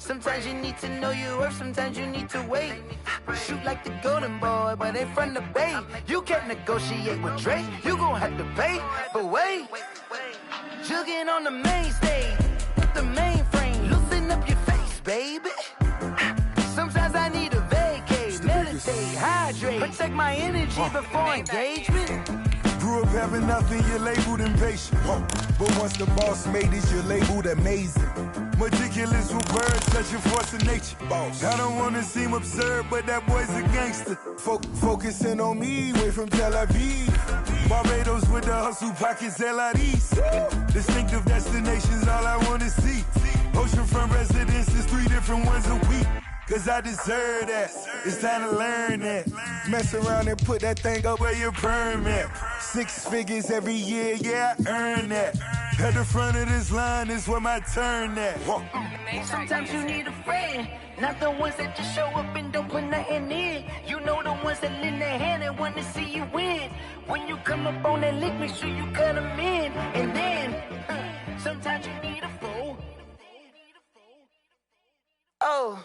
Sometimes you need to know your worth, sometimes you need to wait. Shoot like the golden boy, but they from the Bay. You can't negotiate with Drake, you gon' have to pay. But wait, jugging on the main stage, the mainframe, loosen up your face, baby. Sometimes I need a vacate, meditate, hydrate, protect my energy before engagement. Grew up having nothing, you're labeled impatient. But once the boss made it, you're labeled amazing. Meticulous with words, such a force of nature. I don't wanna seem absurd, but that boy's a gangster. Focusing on me, way from Tel Aviv. Barbados with the hustle pockets, LIDs. Distinctive destinations, all I wanna see. Oceanfront residences, 3 different ones a week. Cause I deserve that, it's time to learn that. Mess around and put that thing up where your permit. 6 figures every year, yeah, I earn that. At the front of this line is where my turn at. Sometimes you need a friend, not the ones that just show up and don't put nothing in. You know the ones that lend their hand and want to see you win. When you come up on that lick, make sure you cut them in. And then, sometimes you need a fool. Oh.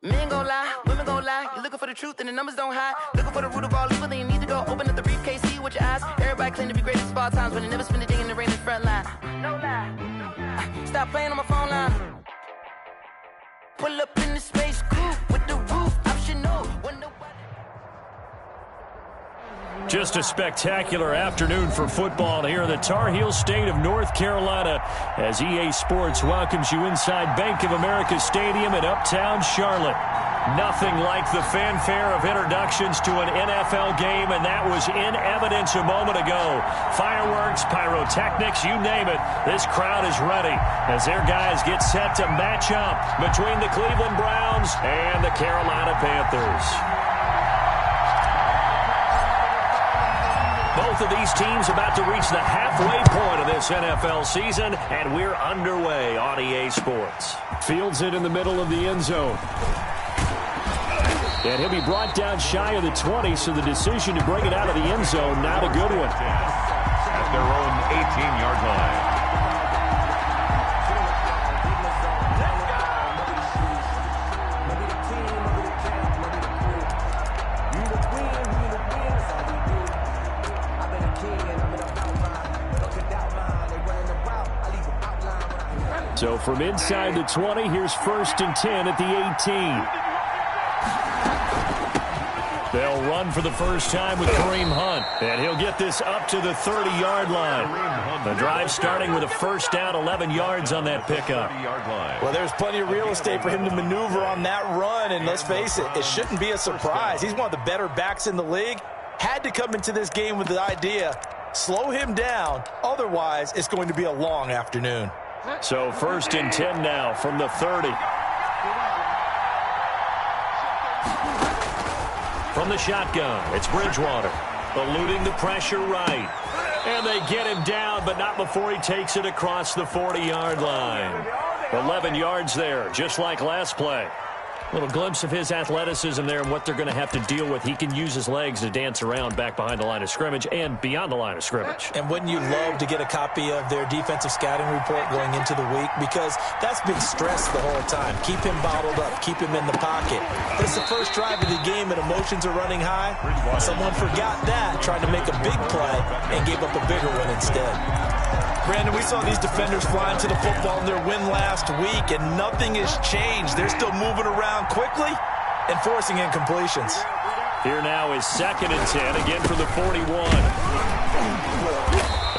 Men gon' lie, women gon' lie. You're looking for the truth and the numbers don't hide. Looking for the root of all evil, then you need to go open up the briefcase, see with your eyes. Everybody claim to be greatest of all times, but they never spend a day in the rain in the front line. No lie. Stop playing on my phone line. Pull up in the space coupe with the roof optional. Just a spectacular afternoon for football here in the Tar Heel state of North Carolina as EA Sports welcomes you inside Bank of America Stadium in Uptown Charlotte. Nothing like the fanfare of introductions to an NFL game, and that was in evidence a moment ago. Fireworks, pyrotechnics, you name it. This crowd is ready as their guys get set to match up between the Cleveland Browns and the Carolina Panthers. Both of these teams about to reach the halfway point of this NFL season, and we're underway on EA Sports. Fields it in the middle of the end zone. And he'll be brought down shy of the 20, so the decision to bring it out of the end zone, not a good one. At their own 18-yard line. So from inside the 20, here's 1st and 10 at the 18. They'll run for the first time with Kareem Hunt, and he'll get this up to the 30-yard line. The drive starting with a first down, 11 yards on that pickup. Well, there's plenty of real estate for him to maneuver on that run, and let's face it, it shouldn't be a surprise. He's one of the better backs in the league. Had to come into this game with the idea, slow him down, otherwise it's going to be a long afternoon. So 1st and 10 now from the 30. From the shotgun, it's Bridgewater, eluding the pressure right. And they get him down, but not before he takes it across the 40-yard line. 11 yards there, just like last play. A little glimpse of his athleticism there and what they're going to have to deal with. He can use his legs to dance around back behind the line of scrimmage and beyond the line of scrimmage. And wouldn't you love to get a copy of their defensive scouting report going into the week? Because that's been stressed the whole time. Keep him bottled up. Keep him in the pocket. It's the first drive of the game and emotions are running high. Someone forgot that, tried to make a big play and gave up a bigger one instead. Brandon, we saw these defenders fly into the football in their win last week, and nothing has changed. They're still moving around quickly and forcing incompletions. Here now is 2nd and 10, again for the 41.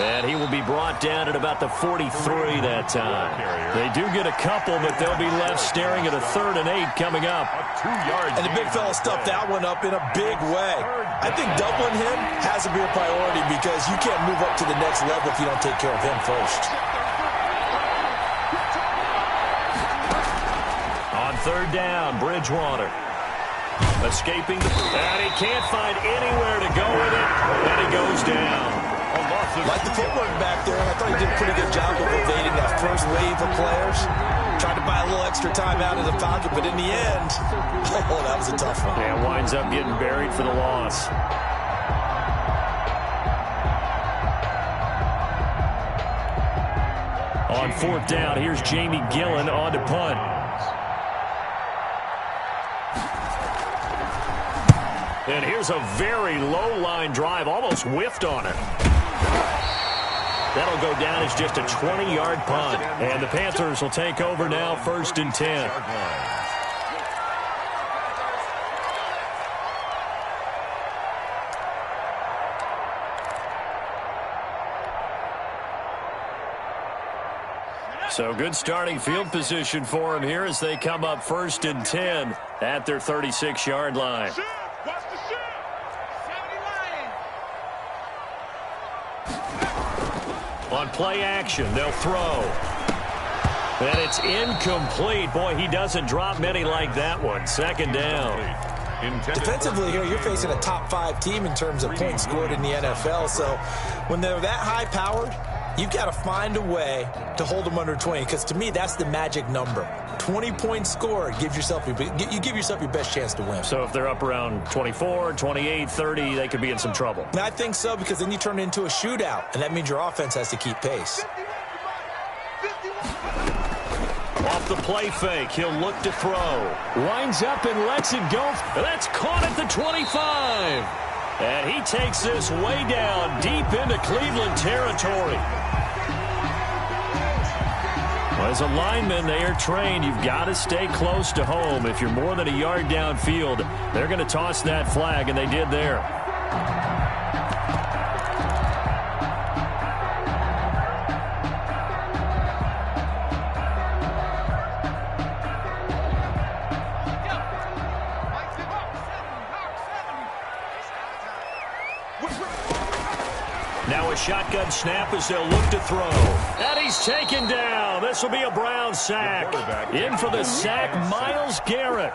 And he will be brought down at about the 43 that time. They do get a couple, but they'll be left staring at a 3rd and 8 coming up. And the big fella stuffed that one up in a big way. I think doubling him has to be a priority because you can't move up to the next level if you don't take care of him first. On 3rd down, Bridgewater. Escaping, and he can't find anywhere to go with it, and he goes down. Like the footwork back there, and I thought he did a pretty good job of evading that first wave of players. Tried to buy a little extra time out of the pocket, but in the end, oh, that was a tough one. Yeah, winds up getting buried for the loss. On 4th down, here's Jamie Gillen on to punt. And here's a very low line drive, almost whiffed on it. That'll go down as just a 20-yard punt. And the Panthers will take over now, 1st and 10. So good starting field position for them here as they come up 1st and 10 at their 36-yard line. On play action, they'll throw. And it's incomplete. Boy, he doesn't drop many like that one. 2nd down. Defensively here, you're facing a top-5 team in terms of points scored in the NFL. So when they're that high-powered, you've got to find a way to hold them under 20, because to me, that's the magic number. 20 points scored gives yourself you give yourself your best chance to win. So if they're up around 24, 28, 30, they could be in some trouble. And I think so, because then you turn it into a shootout, and that means your offense has to keep pace. Off the play fake, he'll look to throw. Winds up and lets it go. That's caught at the 25. And he takes this way down deep into Cleveland territory. Well, as a lineman, they are trained. You've got to stay close to home. If you're more than a yard downfield, they're going to toss that flag, and they did there. Now a shotgun snap as they'll look to throw. And he's taken down. This will be a Browns sack. In for the sack, Myles Garrett.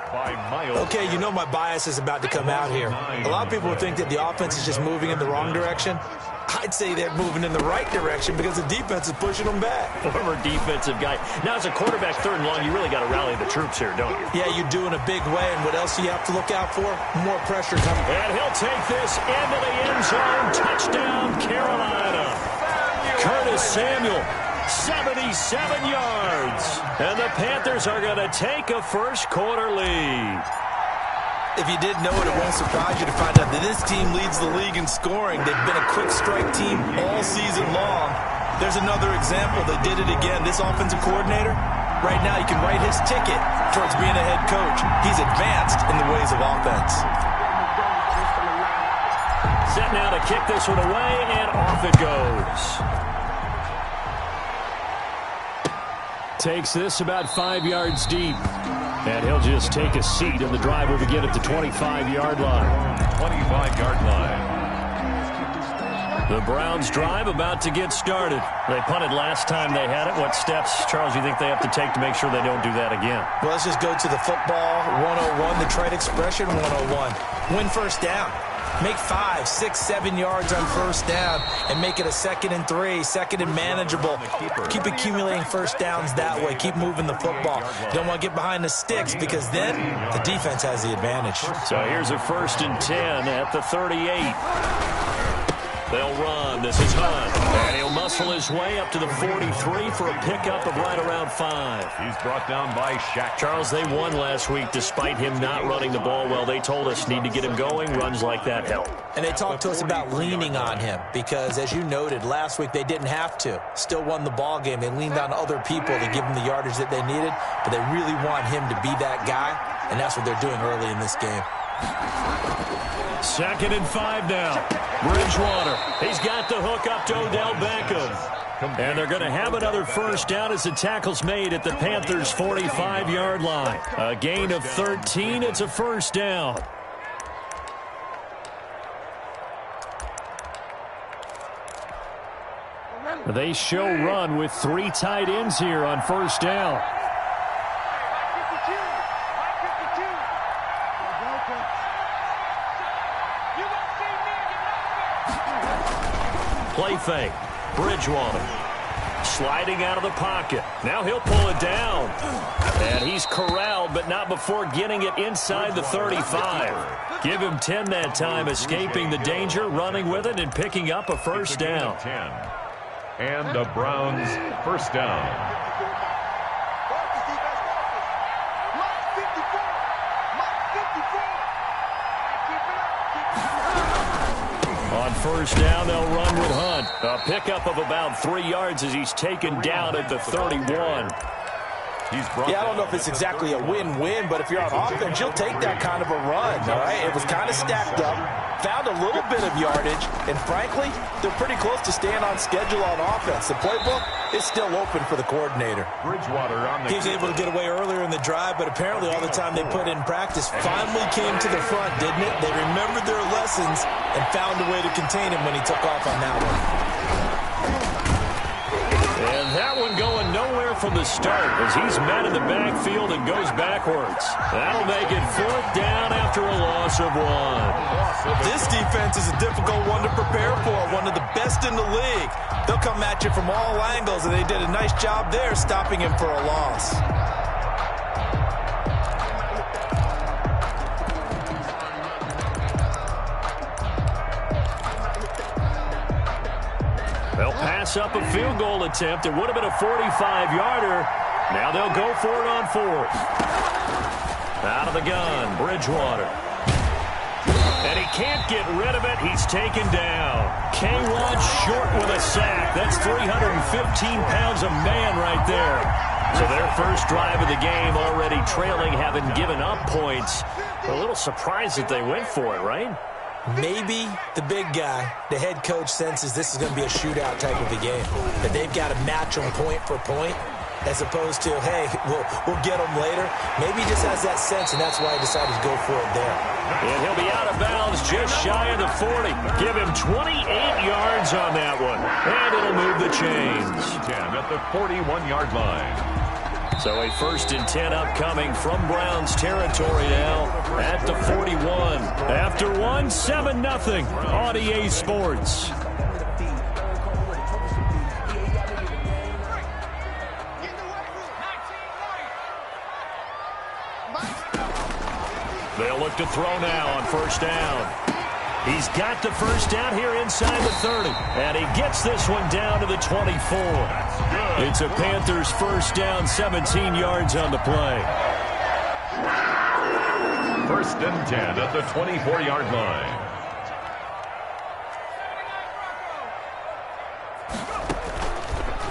Okay, you know my bias is about to come out here. A lot of people would think that the offense is just moving in the wrong direction. I'd say they're moving in the right direction because the defense is pushing them back. Former defensive guy. Now, as a quarterback, 3rd and long, you really got to rally the troops here, don't you? Yeah, you do in a big way. And what else do you have to look out for? More pressure coming. And he'll take this into the end zone. Touchdown, Carolina. Curtis Samuel, 77 yards. And the Panthers are going to take a first-quarter lead. If you didn't know it, it won't surprise you to find out that this team leads the league in scoring. They've been a quick strike team all season long. There's another example. They did it again. This offensive coordinator, right now, you can write his ticket towards being a head coach. He's advanced in the ways of offense. Set now to kick this one away, and off it goes. Takes this about 5 yards deep. And he'll just take a seat, and the drive will begin at the 25-yard line. 25-yard line. The Browns drive about to get started. They punted last time they had it. What steps, Charles, do you think they have to take to make sure they don't do that again? Well, let's just go to the football 101, the trade expression 101. Win first down. Make 5, 6, 7 yards on first down and make it a 2nd and 3, 2nd and manageable. Keep accumulating first downs that way. Keep moving the football. You don't want to get behind the sticks because then the defense has the advantage. So here's a 1st and 10 at the 38. They'll run. This is Hunt. And he'll muscle his way up to the 43 for a pickup of right around 5. He's brought down by Shaq. Charles, they won last week despite him not running the ball well. They told us need to get him going. Runs like that help. And they talked to us about leaning on him because, as you noted, last week they didn't have to. Still won the ball game. They leaned on other people to give them the yardage that they needed, but they really want him to be that guy, and that's what they're doing early in this game. 2nd and 5 now. Bridgewater. He's got the hook up to Odell Beckham. And they're going to have another first down as the tackle's made at the Panthers' 45-yard line. A gain of 13. It's a first down. They show run with 3 tight ends here on first down. Play fake. Bridgewater. Sliding out of the pocket. Now he'll pull it down. And he's corralled, but not before getting it inside the 35. Give him 10 that time, escaping the danger, running with it, and picking up a first down. And the Browns first down. first down. They'll run with Hunt. A pickup of about 3 yards as he's taken down at the 31. Yeah, I don't know if it's exactly a win-win, but if you're on offense, you'll take that kind of a run, all right? It was kind of stacked up, found a little bit of yardage, and frankly, they're pretty close to staying on schedule on offense. The playbook is still open for the coordinator. Bridgewater on the He was able to get away earlier in the drive, but apparently all the time they put in practice finally came to the front, didn't it? They remembered their lessons and found a way to contain him when he took off on that one. And that one going nowhere from the start as he's met in the backfield and goes backwards. That'll make it 4th down after a loss of 1. This defense is a difficult one to prepare for, one of the best in the league. They'll come at you from all angles, and they did a nice job there stopping him for a loss. They'll pass up a field goal attempt. It would have been a 45-yarder. Now they'll go for it on 4th. Out of the gun, Bridgewater. And he can't get rid of it. He's taken down. K1 short with a sack. That's 315 pounds a man right there. So their first drive of the game already trailing, having given up points. A little surprised that they went for it, right? Maybe the big guy, the head coach, senses this is going to be a shootout type of a game. That they've got to match them point for point as opposed to, hey, we'll get them later. Maybe he just has that sense, and that's why he decided to go for it there. And he'll be out of bounds just shy of the 40. Give him 28 yards on that one. And it'll move the chains. 10 at the 41-yard line. So a 1st and 10 upcoming from Browns territory now at the 41. After 1, 7-0 on EA Sports. They'll look to throw now on 1st down. He's got the first down here inside the 30. And he gets this one down to the 24. It's a Panthers first down, 17 yards on the play. 1st and 10 at the 24-yard line.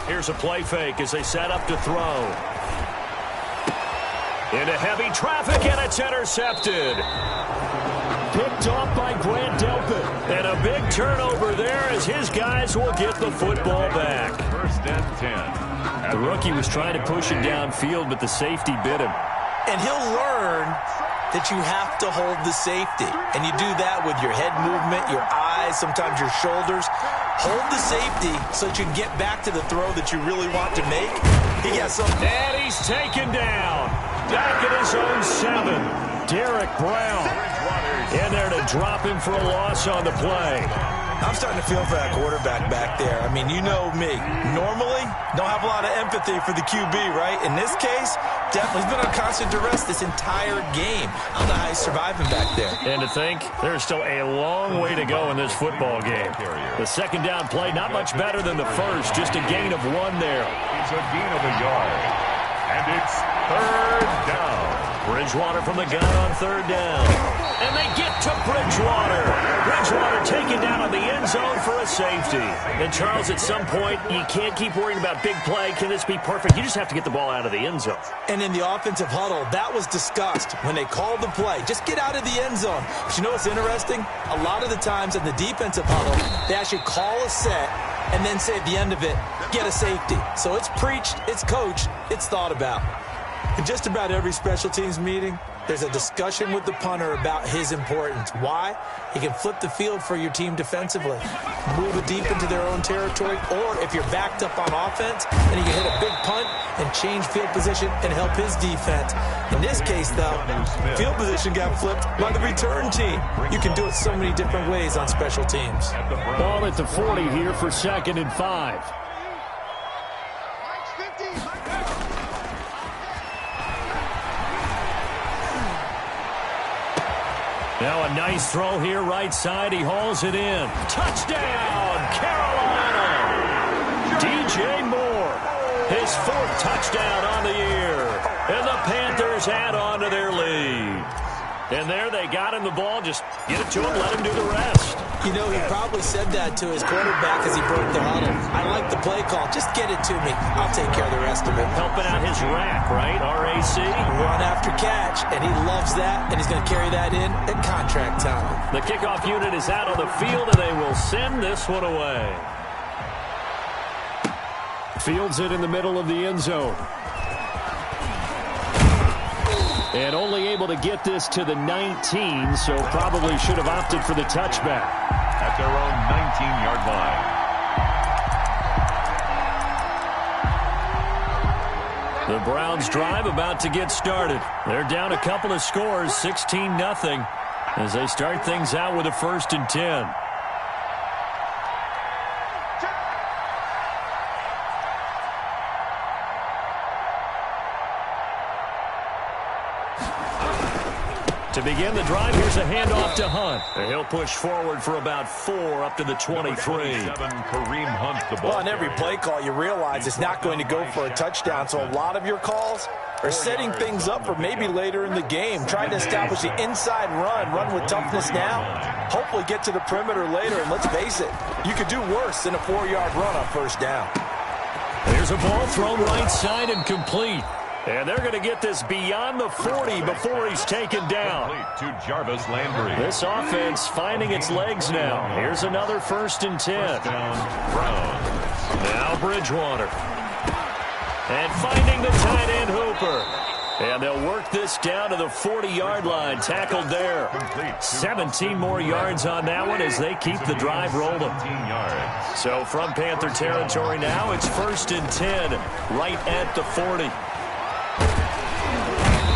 Here's a play fake as they set up to throw. Into heavy traffic, and it's intercepted. Picked off by Grant Delpit. And a big turnover there as his guys will get the football back. 1st and 10. The rookie was trying to push it downfield, but the safety bit him. And he'll learn that you have to hold the safety. And you do that with your head movement, your eyes, sometimes your shoulders. Hold the safety so that you can get back to the throw that you really want to make. He got some. And he's taken down. Back at his own 7. Derek Brown in there to drop him for a loss on the play. I'm starting to feel for that quarterback back there. I mean, you know me. Normally, don't have a lot of empathy for the QB, right? In this case, definitely he's been on constant duress this entire game. I don't know how he's surviving back there. And to think, there's still a long way to go in this football game. The 2nd down play, not much better than the first. Just a gain of 1 there. It's a gain of a yard. And it's 3rd down. Bridgewater from the gun on 3rd down. And they get to Bridgewater. Bridgewater taken down on the end zone for a safety. And, Charles, at some point, you can't keep worrying about big play. Can this be perfect? You just have to get the ball out of the end zone. And in the offensive huddle, that was discussed when they called the play. Just get out of the end zone. But you know what's interesting? A lot of the times in the defensive huddle, they actually call a set and then say at the end of it, get a safety. So it's preached, it's coached, it's thought about. In just about every special teams meeting, there's a discussion with the punter about his importance. Why? He can flip the field for your team defensively, move it deep into their own territory, or if you're backed up on offense, then he can hit a big punt and change field position and help his defense. In this case, though, field position got flipped by the return team. You can do it so many different ways on special teams. Ball at the 40 here for 2nd and 5. Now a nice throw here right side. He hauls it in. Touchdown, Carolina. DJ Moore, his 4th touchdown on the year. And the Panthers add on to their lead. And there they got him the ball. Just get it to him, let him do the rest. You know, he probably said that to his quarterback as he broke the huddle. I like the play call. Just get it to me. I'll take care of the rest of it. Helping out his rack, right? RAC. Run after catch, and he loves that, and he's going to carry that in at contract time. The kickoff unit is out on the field, and they will send this one away. Fields it in the middle of the end zone. And only able to get this to the 19, so probably should have opted for the touchback. At their own 19-yard line. The Browns drive about to get started. They're down a couple of scores, 16-0, as they start things out with a 1st and 10. To begin the drive, here's a handoff to Hunt. And he'll push forward for about 4 up to the 23. Kareem Hunt, the ball. Well, on every play call, you realize it's not going to go for a touchdown, so a lot of your calls are setting things up for maybe later in the game, trying to establish the inside run with toughness now, hopefully get to the perimeter later, and let's face it, you could do worse than a 4-yard run on 1st down. There's a ball thrown right side and complete. And they're going to get this beyond the 40 before he's taken down. To Jarvis Landry. This offense finding its legs now. Here's another 1st and 10. Down, Browns. Now Bridgewater. And finding the tight end Hooper. And they'll work this down to the 40-yard line. Tackled there. 17 more yards on that one as they keep the drive rolling. So from Panther territory now, it's 1st and 10 right at the 40.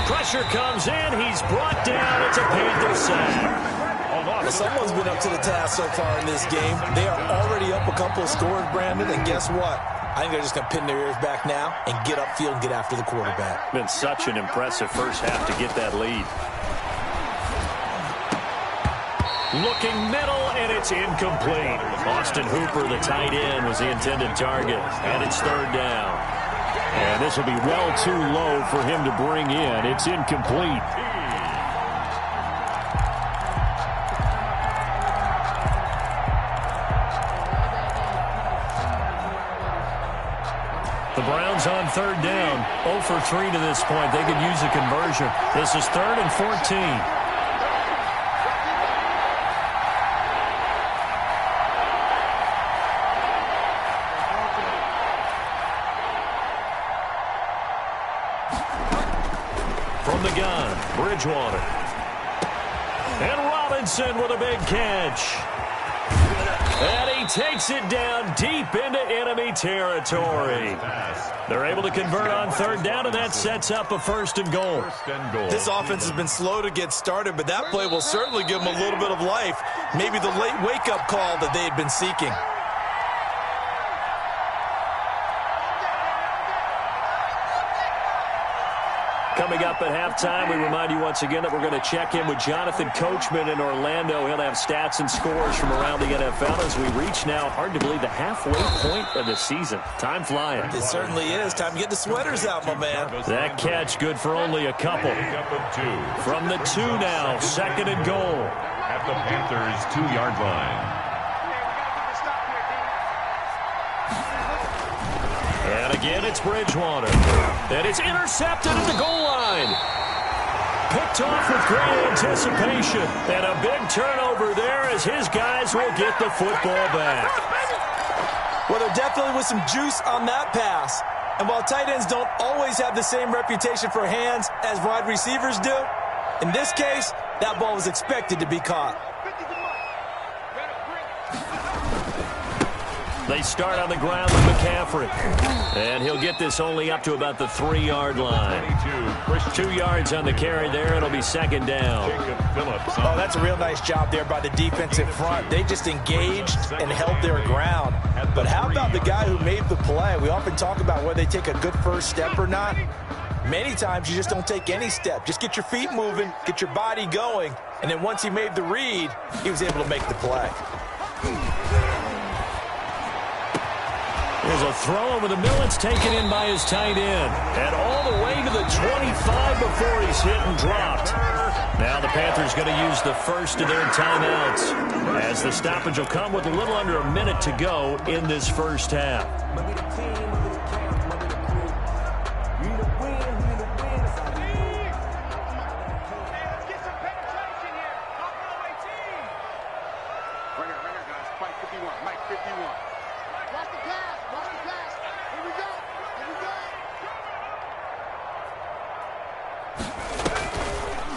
Pressure comes in. He's brought down. It's a Panther sack. Someone's been up to the task so far in this game. They are already up a couple of scores, Brandon, and guess what? I think they're just going to pin their ears back now and get upfield and get after the quarterback. Been such an impressive first half to get that lead. Looking middle, and it's incomplete. Austin Hooper, the tight end, was the intended target, and it's 3rd down. And this will be well too low for him to bring in. It's incomplete. The Browns on 3rd down. 0 for 3 to this point. They could use a conversion. This is 3rd and 14. From the gun, Bridgewater. And Robinson with a big catch. And he takes it down deep into enemy territory. They're able to convert on 3rd down, and that sets up a 1st and goal. This offense has been slow to get started, but that play will certainly give them a little bit of life. Maybe the late wake-up call that they had been seeking. Coming up at halftime, we remind you once again that we're going to check in with Jonathan Coachman in Orlando. He'll have stats and scores from around the NFL as we reach now, hard to believe, the halfway point of the season. Time flying. It certainly is. Time to get the sweaters out, my man. That catch good for only a couple. From the 2 now, 2nd and goal. At the Panthers' 2-yard line. And again, it's Bridgewater. And it's intercepted at the goal line. Picked off with great anticipation. And a big turnover there as his guys will get the football back. Well, there definitely was some juice on that pass. And while tight ends don't always have the same reputation for hands as wide receivers do, in this case, that ball was expected to be caught. They start on the ground with McCaffrey. And he'll get this only up to about the 3-yard line. 2 yards on the carry there. It'll be 2nd down. Oh, that's a real nice job there by the defensive front. They just engaged and held their ground. But how about the guy who made the play? We often talk about whether they take a good first step or not. Many times you just don't take any step. Just get your feet moving, get your body going, and then once he made the read, he was able to make the play. There's a throw over the middle. It's taken in by his tight end. And all the way to the 25 before he's hit and dropped. Now the Panthers going to use the first of their timeouts, as the stoppage will come with a little under a minute to go in this first half.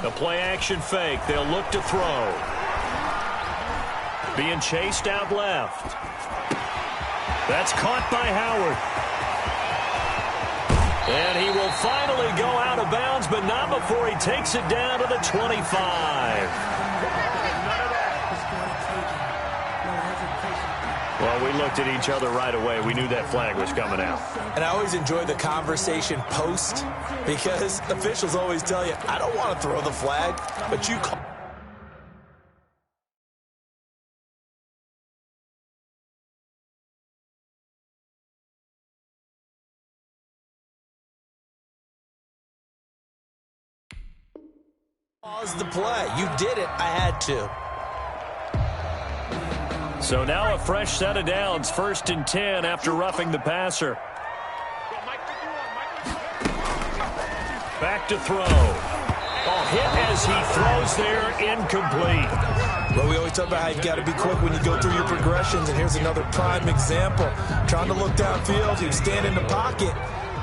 The play-action fake. They'll look to throw. Being chased out left. That's caught by Howard. And he will finally go out of bounds, but not before he takes it down to the 25. Well, we looked at each other right away. We knew that flag was coming out. And I always enjoy the conversation post, because officials always tell you, I don't want to throw the flag, but you call. Pause the play. You did it. I had to. So now a fresh set of downs, 1st and 10 after roughing the passer. Back to throw. Oh, hit as he throws there, incomplete. Well, we always talk about how you've got to be quick when you go through your progressions, and here's another prime example. Trying to look downfield, he was standing in the pocket,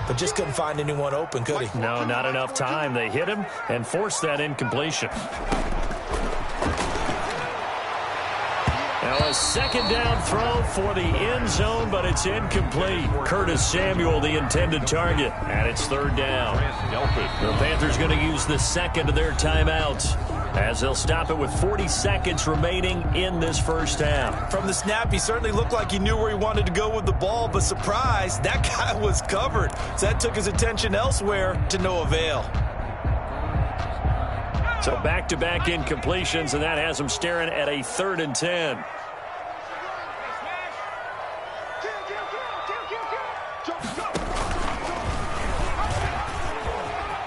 but just couldn't find anyone open, could he? No, not enough time. They hit him and forced that incompletion. Now a second down throw for the end zone, but it's incomplete. Curtis Samuel, the intended target, and it's 3rd down. The Panthers going to use the second of their timeouts, as they'll stop it with 40 seconds remaining in this first half. From the snap, he certainly looked like he knew where he wanted to go with the ball, but surprise, that guy was covered. So that took his attention elsewhere to no avail. So back-to-back incompletions, and that has him staring at a 3rd and 10.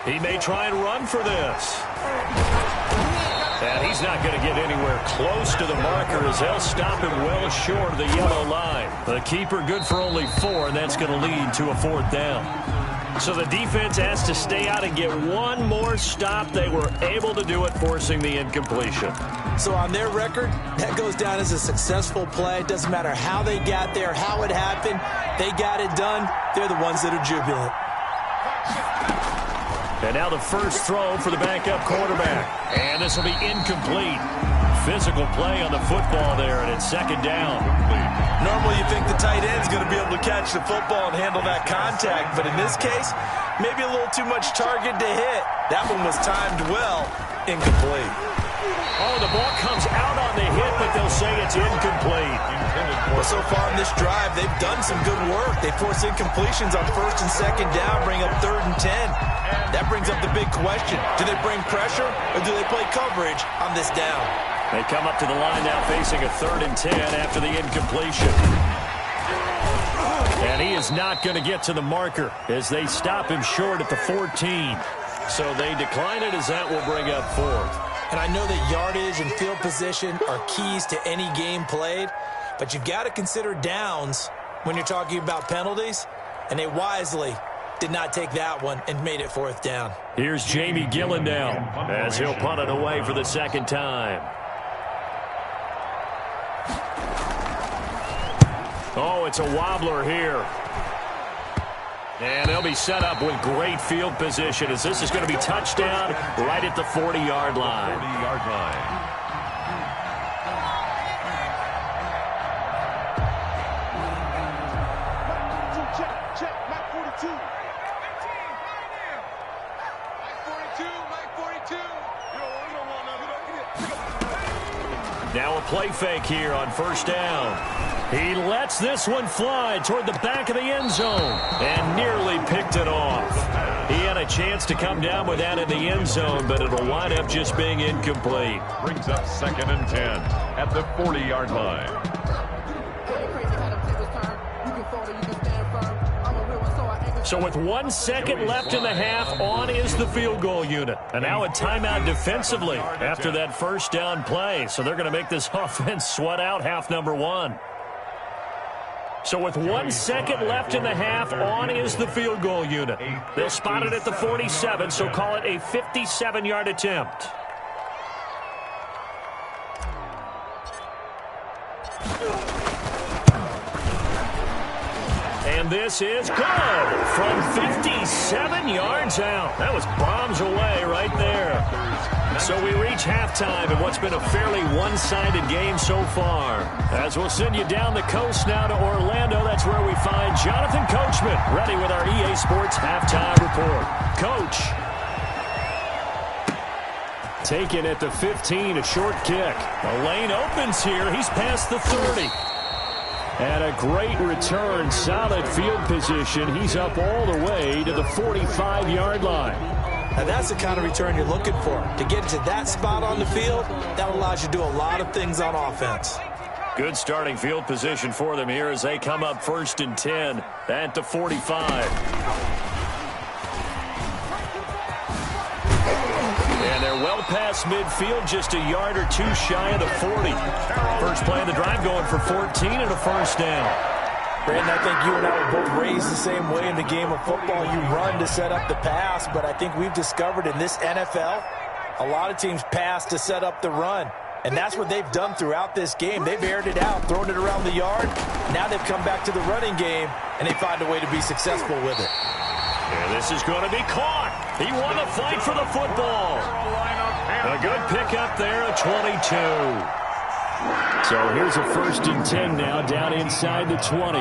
He may try and run for this. And he's not going to get anywhere close to the marker, as they'll stop him well short of the yellow line. The keeper good for only 4, and that's going to lead to a 4th down. So the defense has to stay out and get one more stop. They were able to do it, forcing the incompletion. So on their record, that goes down as a successful play. It doesn't matter how they got there, how it happened. They got it done. They're the ones that are jubilant. And now the first throw for the backup quarterback. And this will be incomplete. Physical play on the football there, and it's 2nd down. Normally you think the tight end's going to be able to catch the football and handle that contact, but in this case, maybe a little too much target to hit. That one was timed well. Incomplete. Oh, the ball comes out on the hit, but they'll say it's incomplete. Well, so far in this drive, they've done some good work. They force incompletions on 1st and 2nd down, bring up 3rd and 10. That brings up the big question. Do they bring pressure, or do they play coverage on this down? They come up to the line now facing a 3rd and 10 after the incompletion. And he is not going to get to the marker as they stop him short at the 14. So they decline it, as that will bring up 4th. And I know that yardage and field position are keys to any game played, but you've got to consider downs when you're talking about penalties, and they wisely did not take that one and made it 4th down. Here's Jamie Gillen now, as he'll punt it away for the 2nd time. Oh, it's a wobbler here. And they'll be set up with great field position, as this is going to be touchdown right at the 40-yard line. 40-yard line. Check, Mike 42. Mike 42. Now a play fake here on 1st down. He lets this one fly toward the back of the end zone and nearly picked it off. He had a chance to come down with that in the end zone, but it'll wind up just being incomplete. Brings up 2nd and 10 at the 40-yard line. So with 1 second left in the half, on is the field goal unit. And now a timeout defensively after that first down play. So they're going to make this offense sweat out half number one. So with 1 second left in the half, on is the field goal unit. They'll spot it at the 47, so call it a 57-yard attempt. And this is good from 57 yards out. That was bombs away right there. So we reach halftime in what's been a fairly one-sided game so far. As we'll send you down the coast now to Orlando, that's where we find Jonathan Coachman ready with our EA Sports halftime report. Coach. Taken at the 15, a short kick. The lane opens here. He's past the 30. And a great return, solid field position. He's up all the way to the 45-yard line. Now that's the kind of return you're looking for. To get to that spot on the field, that allows you to do a lot of things on offense. Good starting field position for them here as they come up 1st and 10 at the 45. And they're well past midfield, just a yard or two shy of the 40. First play of the drive going for 14 and a first down. Brandon, I think you and I were both raised the same way in the game of football. You run to set up the pass, but I think we've discovered in this NFL, a lot of teams pass to set up the run. And that's what they've done throughout this game. They've aired it out, thrown it around the yard. Now they've come back to the running game, and they find a way to be successful with it. And this is going to be caught. He won the fight for the football. A good pickup there at 22. So here's a 1st and 10 now down inside the 20.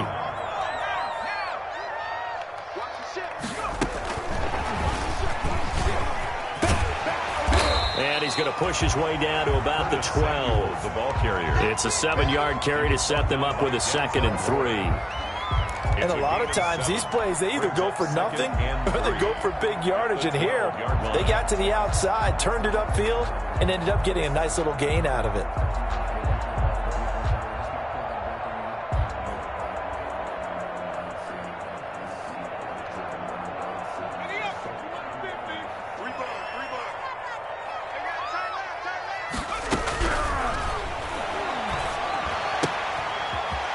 And he's going to push his way down to about the 12. The ball carrier. It's a 7-yard carry to set them up with a 2nd and 3. And a lot of times these plays, they either go for nothing or they go for big yardage. And here, they got to the outside, turned it upfield, and ended up getting a nice little gain out of it.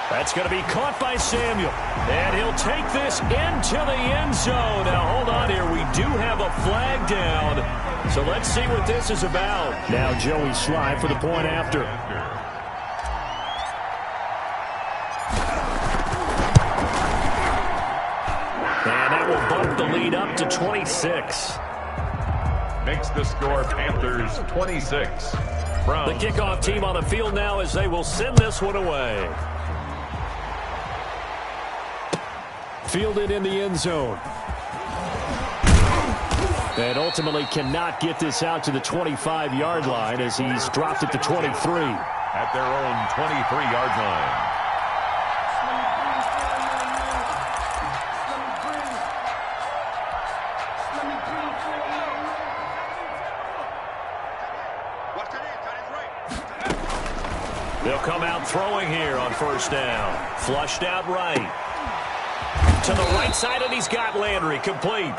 That's going to be caught by Samuel. And he'll take this into the end zone. Now, hold on here. We do have a flag down. So let's see what this is about. Now, Joey Sly for the point after. And that will bump the lead up to 26. Makes the score Panthers 26. Browns. The kickoff team on the field now as they will send this one away. Fielded in the end zone. And ultimately cannot get this out to the 25-yard line as he's dropped it to 23. At their own 23-yard line. They'll come out throwing here on 1st down. Flushed out right. To the right side, and he's got Landry complete.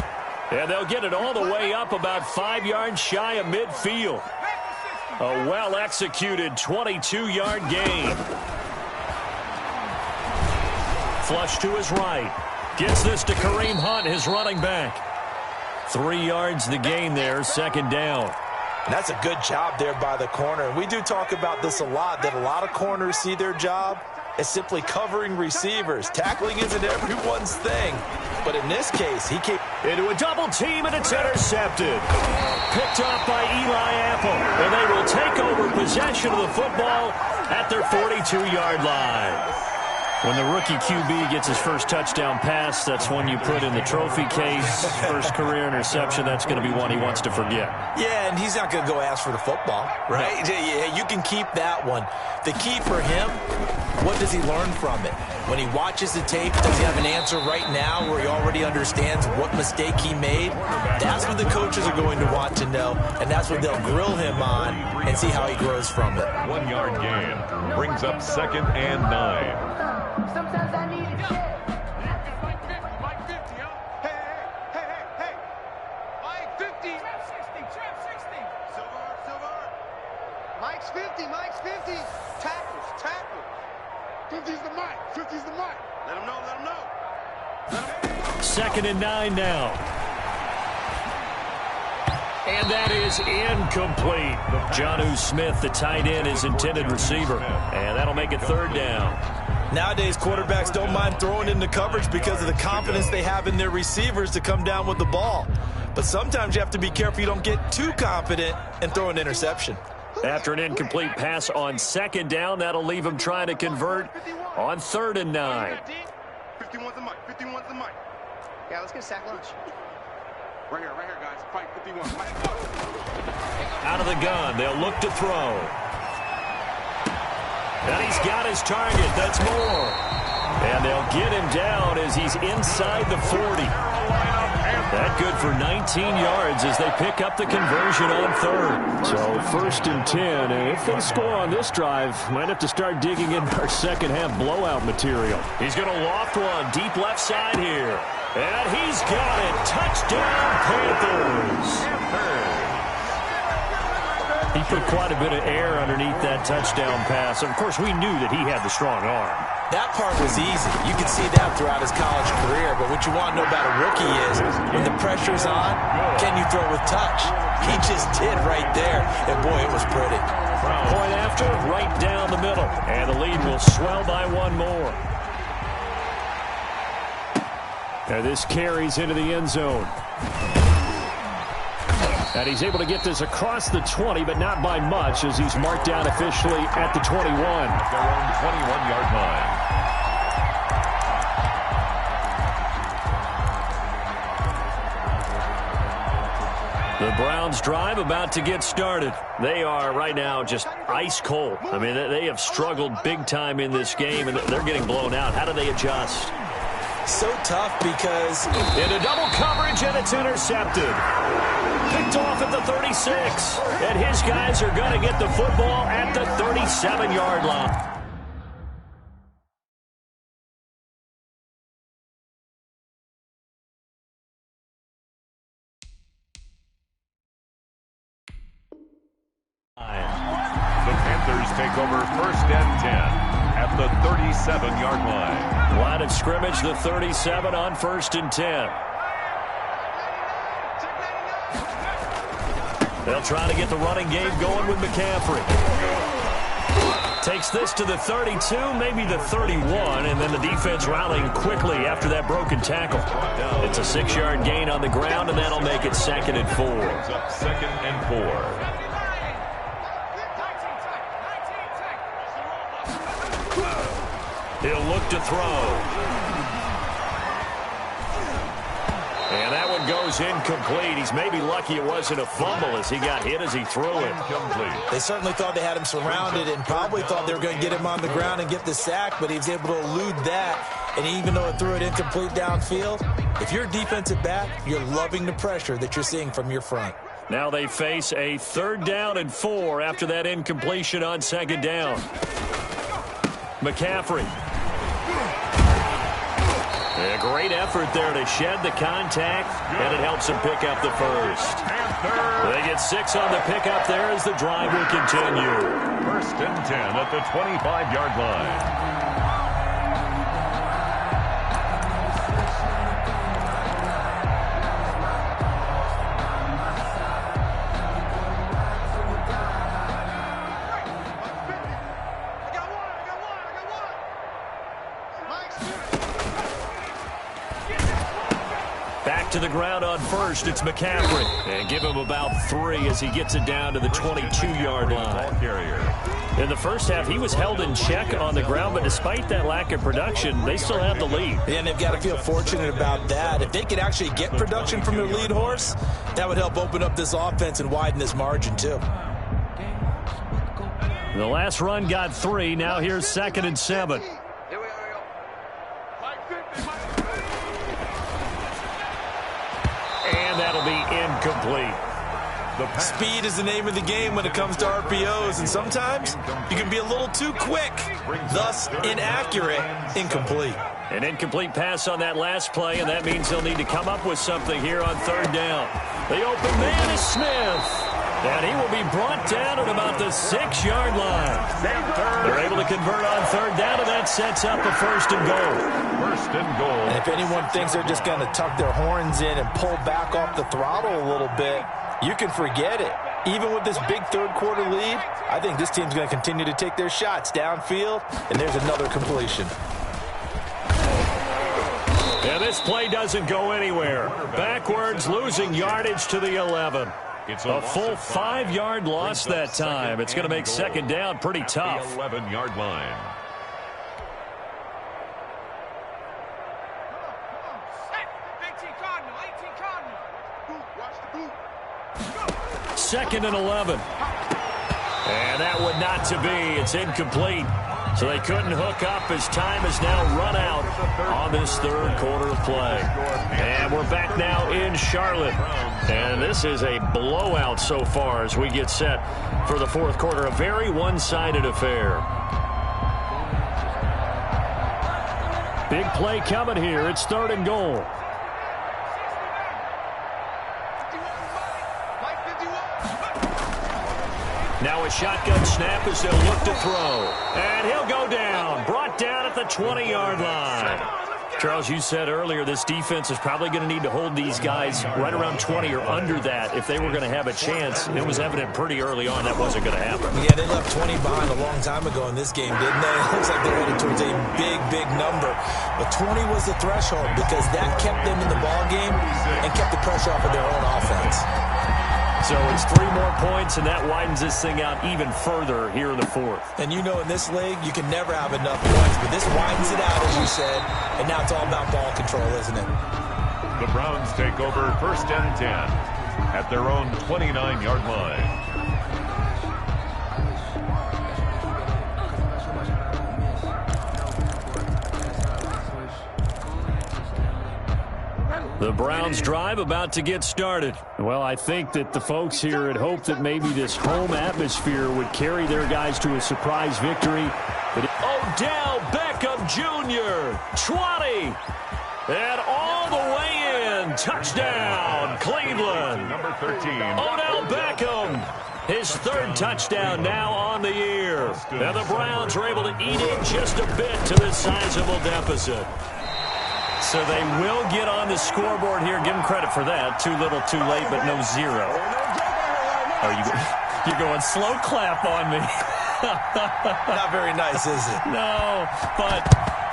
And they'll get it all the way up about 5 yards shy of midfield. A well-executed 22-yard gain. Flush to his right. Gets this to Kareem Hunt, his running back. 3 yards the gain there, 2nd down. And that's a good job there by the corner. We do talk about this a lot, that a lot of corners see their job as simply covering receivers. Tackling isn't everyone's thing. But in this case, he came into a double team, and it's intercepted. Picked off by Eli Apple. And they will take over possession of the football at their 42-yard line. When the rookie QB gets his first touchdown pass, that's one you put in the trophy case. First career interception, that's going to be one he wants to forget. Yeah, and he's not going to go ask for the football, right? No. Yeah, you can keep that one. The key for him, what does he learn from it? When he watches the tape, does he have an answer right now where he already understands what mistake he made? That's what the coaches are going to want to know, and that's what they'll grill him on and see how he grows from it. 1 yard gain brings up 2nd and 9. Sometimes I need a check. Hey, Mike's 50. Mike's 50. Tackles. 50's the Mike. 50's the Mike. Let him know. Let him know. 2nd and 9 now. And that is incomplete. Jonnu Smith, the tight end, is intended receiver. And that'll make it 3rd down. Nowadays, quarterbacks don't mind throwing into coverage because of the confidence they have in their receivers to come down with the ball. But sometimes you have to be careful you don't get too confident and throw an interception. After an incomplete pass on 2nd down, that'll leave him trying to convert on 3rd and 9. 51's the Mike. 51's the Mike. Yeah, let's get a sack lunch. Right here, guys. Fight 51. Out of the gun, they'll look to throw. And he's got his target. That's Moore. And they'll get him down as he's inside the 40. That good for 19 yards as they pick up the conversion on 3rd. So 1st and 10. And if they score on this drive, might have to start digging in our second half blowout material. He's going to loft one deep left side here. And he's got it. Touchdown, Panthers. He put quite a bit of air underneath that touchdown pass. Of course, we knew that he had the strong arm. That part was easy. You can see that throughout his college career. But what you want to know about a rookie is when the pressure's on, can you throw with touch? He just did right there. And, boy, it was pretty. Point after, right down the middle. And the lead will swell by one more. Now this carries into the end zone. And he's able to get this across the 20, but not by much as he's marked down officially at the 21. Their own 21-yard line. The Browns drive about to get started. They are right now just ice cold. I mean, they have struggled big time in this game, and they're getting blown out. How do they adjust? So tough because into double coverage, and it's intercepted. Picked off at the 36. And his guys are going to get the football at the 37-yard line. The Panthers take over 1st and 10 at the 37-yard line. Line of scrimmage, the 37 on 1st and 10. They'll try to get the running game going with McCaffrey. Takes this to the 32, maybe the 31, and then the defense rallying quickly after that broken tackle. It's a 6-yard gain on the ground, and that'll make it 2nd and 4. It's up 2nd and 4. He'll look to throw. And that one goes incomplete. He's maybe lucky it wasn't a fumble as he got hit as he threw it. Incomplete. They certainly thought they had him surrounded and probably thought they were going to get him on the ground and get the sack, but he was able to elude that. And even though it threw it incomplete downfield, if you're a defensive back, you're loving the pressure that you're seeing from your front. Now they face a 3rd down and 4 after that incompletion on 2nd down. McCaffrey. A great effort there to shed the contact, and it helps him pick up the 1st. They get 6 on the pickup there as the drive will continue. 1st and 10 at the 25-yard line. Back to the ground on 1st, it's McCaffrey. And give him about 3 as he gets it down to the 22-yard line. In the first half, he was held in check on the ground, but despite that lack of production, they still have the lead. Yeah, and they've got to feel fortunate about that. If they could actually get production from their lead horse, that would help open up this offense and widen this margin, too. The last run got 3. Now here's 2nd and 7. And that'll be incomplete. Speed is the name of the game when it comes to RPOs, and sometimes you can be a little too quick, thus inaccurate, incomplete. An incomplete pass on that last play, and that means they'll need to come up with something here on 3rd down. The open man is Smith. And he will be brought down at about the 6-yard line. They're able to convert on third down, and that sets up a first and goal. First and goal. And if anyone thinks they're just going to tuck their horns in and pull back off the throttle a little bit, you can forget it. Even with this big third-quarter lead, I think this team's going to continue to take their shots downfield, and there's another completion. Yeah, this play doesn't go anywhere. Backwards, losing yardage to the 11. It's a full 5-yard loss that time. It's going to make second down pretty tough. 11-yard line. Second and 11. And that would not to be. It's incomplete. So they couldn't hook up as time has now run out on this third quarter of play. And we're back now in Charlotte. And this is a blowout so far as we get set for the fourth quarter. A very one-sided affair. Big play coming here. It's third and goal. Now a shotgun snap as they'll look to throw. And he'll go down. Brought down at the 20-yard line. Charles, you said earlier this defense is probably going to need to hold these guys right around 20 or under that if they were going to have a chance. It was evident pretty early on that wasn't going to happen. Yeah, they left 20 behind a long time ago in this game, didn't they? It looks like they're headed towards a big, big number. But 20 was the threshold because that kept them in the ball game and kept the pressure off of their own offense. So it's 3 more points, and that widens this thing out even further here in the fourth. And you know in this league, you can never have enough points, but this widens it out, as you said, and now it's all about ball control, isn't it? The Browns take over first and 10 at their own 29-yard line. The Browns drive about to get started. Well, I think that the folks here had hoped that maybe this home atmosphere would carry their guys to a surprise victory. Odell Beckham Jr., 20, and all the way in. Touchdown, Cleveland. Number 13. Odell Beckham, his third touchdown now on the year. And the Browns are able to eat in just a bit to this sizable deficit. So they will get on the scoreboard here. Give them credit for that. Too little, too late, but no zero. Oh, you're going slow clap on me. Not very nice, is it? No, but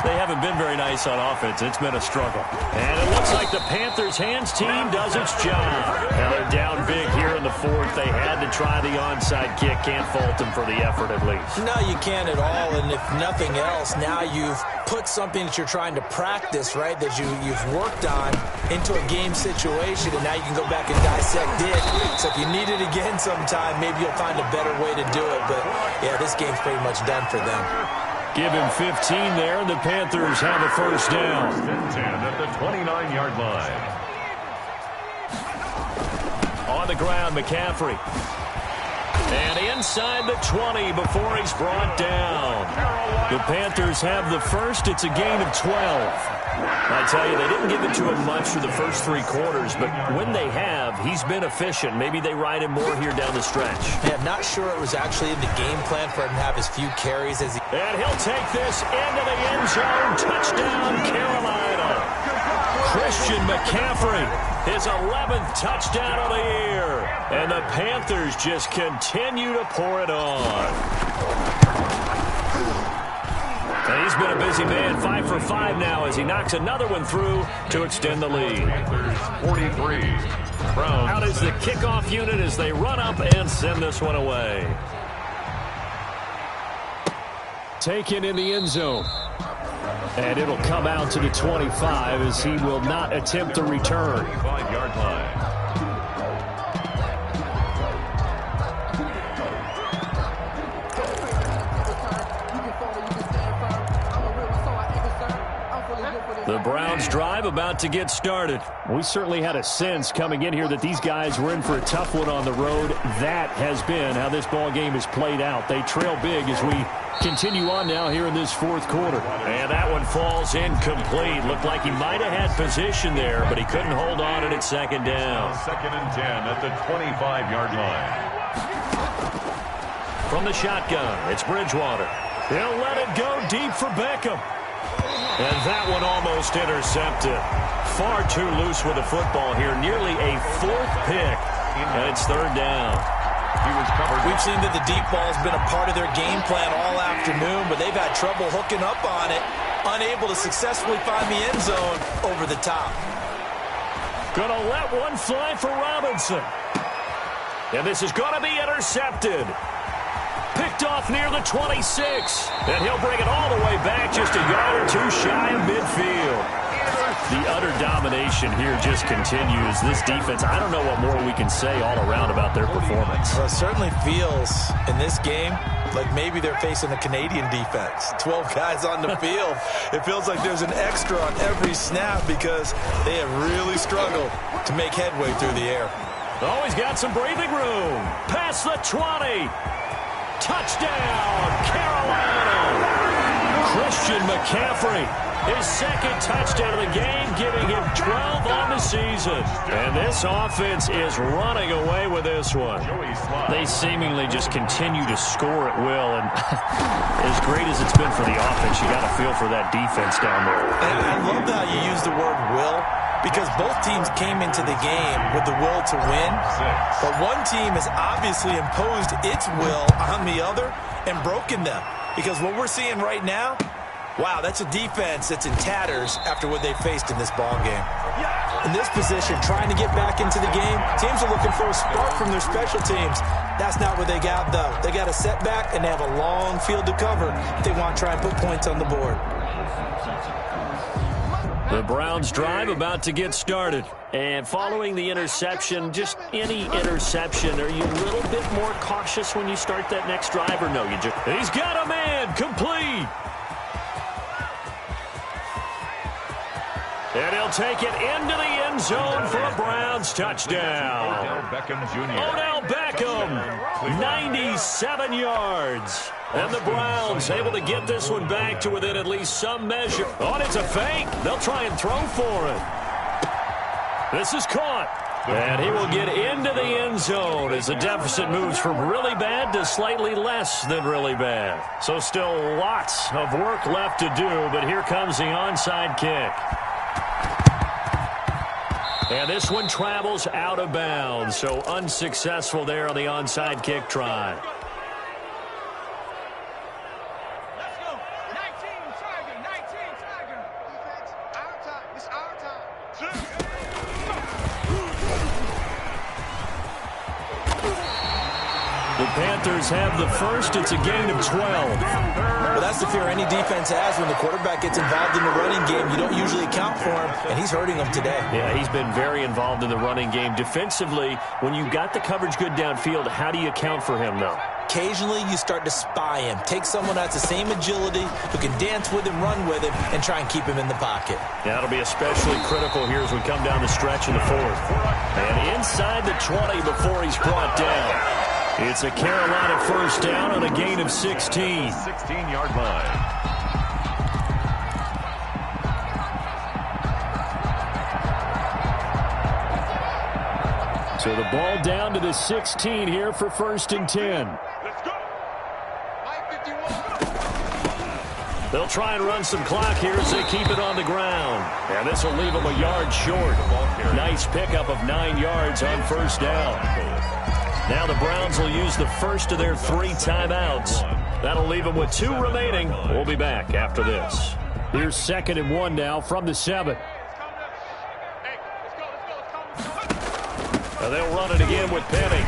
they haven't been very nice on offense. It's been a struggle. And it looks like the Panthers' hands team does its job. Now they're down big here in the fourth. They had to try the onside kick. Can't fault them for the effort at least. No, you can't at all. And if nothing else, now you've put something that you're trying to practice, right, that you've worked on into a game situation, and now you can go back and dissect it. So if you need it again sometime, maybe you'll find a better way to do it. But, yeah, this game's pretty much done for them. Give him 15 there, and the Panthers have a first down. 10 at the 29-yard line. On the ground, McCaffrey. And inside the 20 before he's brought down. The Panthers have the first. It's a gain of 12. I tell you, they didn't give it to him much for the first 3 quarters, but when they have, he's been efficient. Maybe they ride him more here down the stretch. Yeah, I'm not sure it was actually in the game plan for him to have as few carries as he... And he'll take this into the end zone. Touchdown, Carolina. Christian McCaffrey, his 11th touchdown of the year. And the Panthers just continue to pour it on. And he's been a busy man, 5 for 5 now as he knocks another one through to extend the lead. 43. Browns. Out is the kickoff unit as they run up and send this one away. Taken in the end zone. And it'll come out to the 25 as he will not attempt the return. 25-yard line. The Browns drive about to get started. We certainly had a sense coming in here that these guys were in for a tough one on the road. That has been how this ball game has played out. They trail big as we continue on now here in this fourth quarter. And that one falls incomplete. Looked like he might have had position there, but he couldn't hold on at second down. Second and 10 at the 25-yard line. from the shotgun. It's Bridgewater. He'll let it go deep for Beckham. And that one almost intercepted. Far too loose with the football here. Nearly a 4th pick. And it's 3rd down. We've seen that the deep ball has been a part of their game plan all afternoon, but they've had trouble hooking up on it, unable to successfully find the end zone over the top. Gonna let one fly for Robinson. And this is gonna be intercepted. Picked off near the 26. And he'll bring it all the way back, just a yard or 2 shy of midfield. The utter domination here just continues. This defense, I don't know what more we can say all around about their performance. Well, it certainly feels in this game like maybe they're facing a Canadian defense. 12 guys on the field. It feels like there's an extra on every snap because they have really struggled to make headway through the air. Oh, he's got some breathing room. Past the 20. Touchdown, Carolina. Christian McCaffrey. His 2nd touchdown of the game, giving him 12 on the season. And this offense is running away with this one. They seemingly just continue to score at will. And as great as it's been for the offense, you got to feel for that defense down there. And I love how you use the word will, because both teams came into the game with the will to win. But one team has obviously imposed its will on the other and broken them. Because what we're seeing right now, wow, that's a defense that's in tatters after what they faced in this ball game. In this position, trying to get back into the game, teams are looking for a spark from their special teams. That's not what they got, though. They got a setback, and they have a long field to cover if they want to try and put points on the board. The Browns drive about to get started. And following the interception, just any interception, are you a little bit more cautious when you start that next drive, or no? He's got a man, complete. And he'll take it into the end zone for a Browns touchdown. Odell Beckham Jr. Odell Beckham, 97 yards. And the Browns able to get this one back to within at least some measure. Oh, it's a fake. They'll try and throw for it. This is caught. And he will get into the end zone as the deficit moves from really bad to slightly less than really bad. So still lots of work left to do, but here comes the onside kick. And this one travels out of bounds, so unsuccessful there on the onside kick try. Let's go. 19 Tiger, 19 Tiger. Defense, our time. It's our time. The Panthers have the first. It's a gain of 12. Well, that's the fear any defense has when the quarterback gets involved in the running game. You don't usually account for him, and he's hurting them today. Yeah, he's been very involved in the running game. Defensively, when you've got the coverage good downfield, how do you account for him, though? Occasionally, you start to spy him. Take someone that's the same agility, who can dance with him, run with him, and try and keep him in the pocket. That'll be especially critical here as we come down the stretch in the 4th. And inside the 20 before he's brought down. It's a Carolina first down on a gain of 16. 16-yard line. So the ball down to the 16 here for 1st and 10. Let's go. Mike 51. They'll try and run some clock here as they keep it on the ground. And this will leave them a yard short. Nice pickup of 9 yards on first down. Now the Browns will use the first of their 3 timeouts. That'll leave them with 2 remaining. We'll be back after this. Here's 2nd and 1 now from the 7. Now they'll run it again with Penny.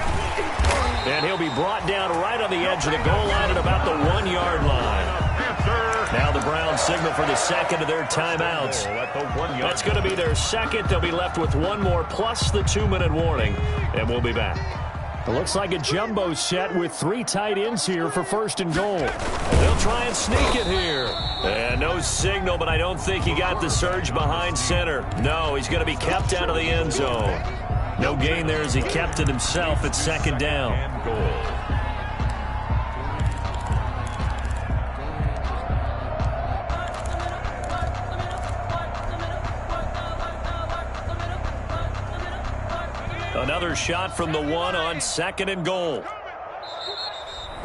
And he'll be brought down right on the edge of the goal line at about the 1-yard line. Now the Browns signal for the 2nd of their timeouts. That's going to be their 2nd. They'll be left with 1 more plus the 2-minute warning. And we'll be back. It looks like a jumbo set with 3 tight ends here for 1st and goal. They'll try and sneak it here. And no signal, but I don't think he got the surge behind center. No, he's going to be kept out of the end zone. No gain there as he kept it himself at 2nd down. Another shot from the 1 on 2nd and goal.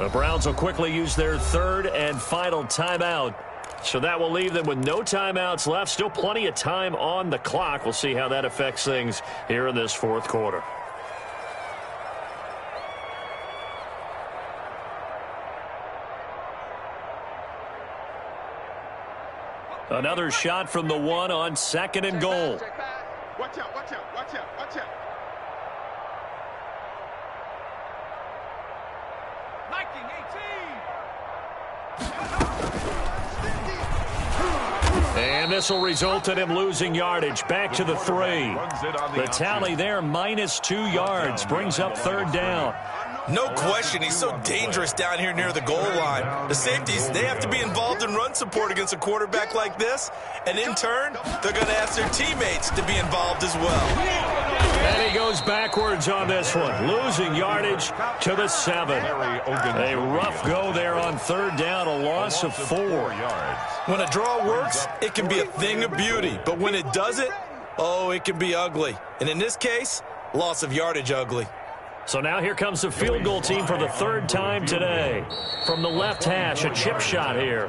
The Browns will quickly use their third and final timeout. So that will leave them with no timeouts left. Still plenty of time on the clock. We'll see how that affects things here in this fourth quarter. Another shot from the one on second and goal. Watch out, watch out, watch out, watch out. And this will result in him losing yardage. Back to the 3. The tally there, -2 yards. Brings up third down. No question, he's so dangerous down here near the goal line. The safeties, they have to be involved in run support against a quarterback like this. And in turn, they're going to ask their teammates to be involved as well. And he goes backwards on this one, losing yardage to the 7. A rough go there on third down, a loss of 4. When a draw works, it can be a thing of beauty. But when it doesn't, oh, it can be ugly. And in this case, loss of yardage ugly. So now here comes the field goal team for the third time today. From the left hash, a chip shot here.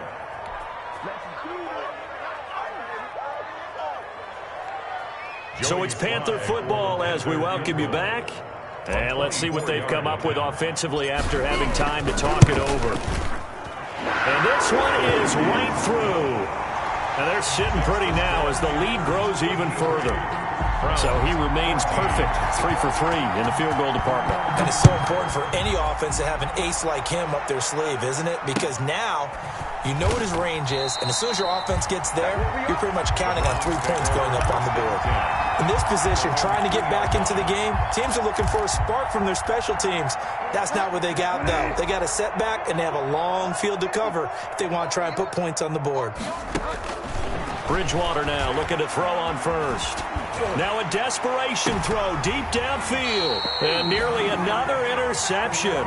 So it's Panther football as we welcome you back. And let's see what they've come up with offensively after having time to talk it over. And this one is right through. And they're sitting pretty now as the lead grows even further. So he remains perfect, 3 for 3 in the field goal department. And it's so important for any offense to have an ace like him up their sleeve, isn't it? Because now you know what his range is, and as soon as your offense gets there, you're pretty much counting on 3 points going up on the board. In this position, trying to get back into the game, teams are looking for a spark from their special teams. That's not what they got, though. They got a setback, and they have a long field to cover if they want to try and put points on the board. Bridgewater now looking to throw on first. Now a desperation throw deep downfield. And nearly another interception.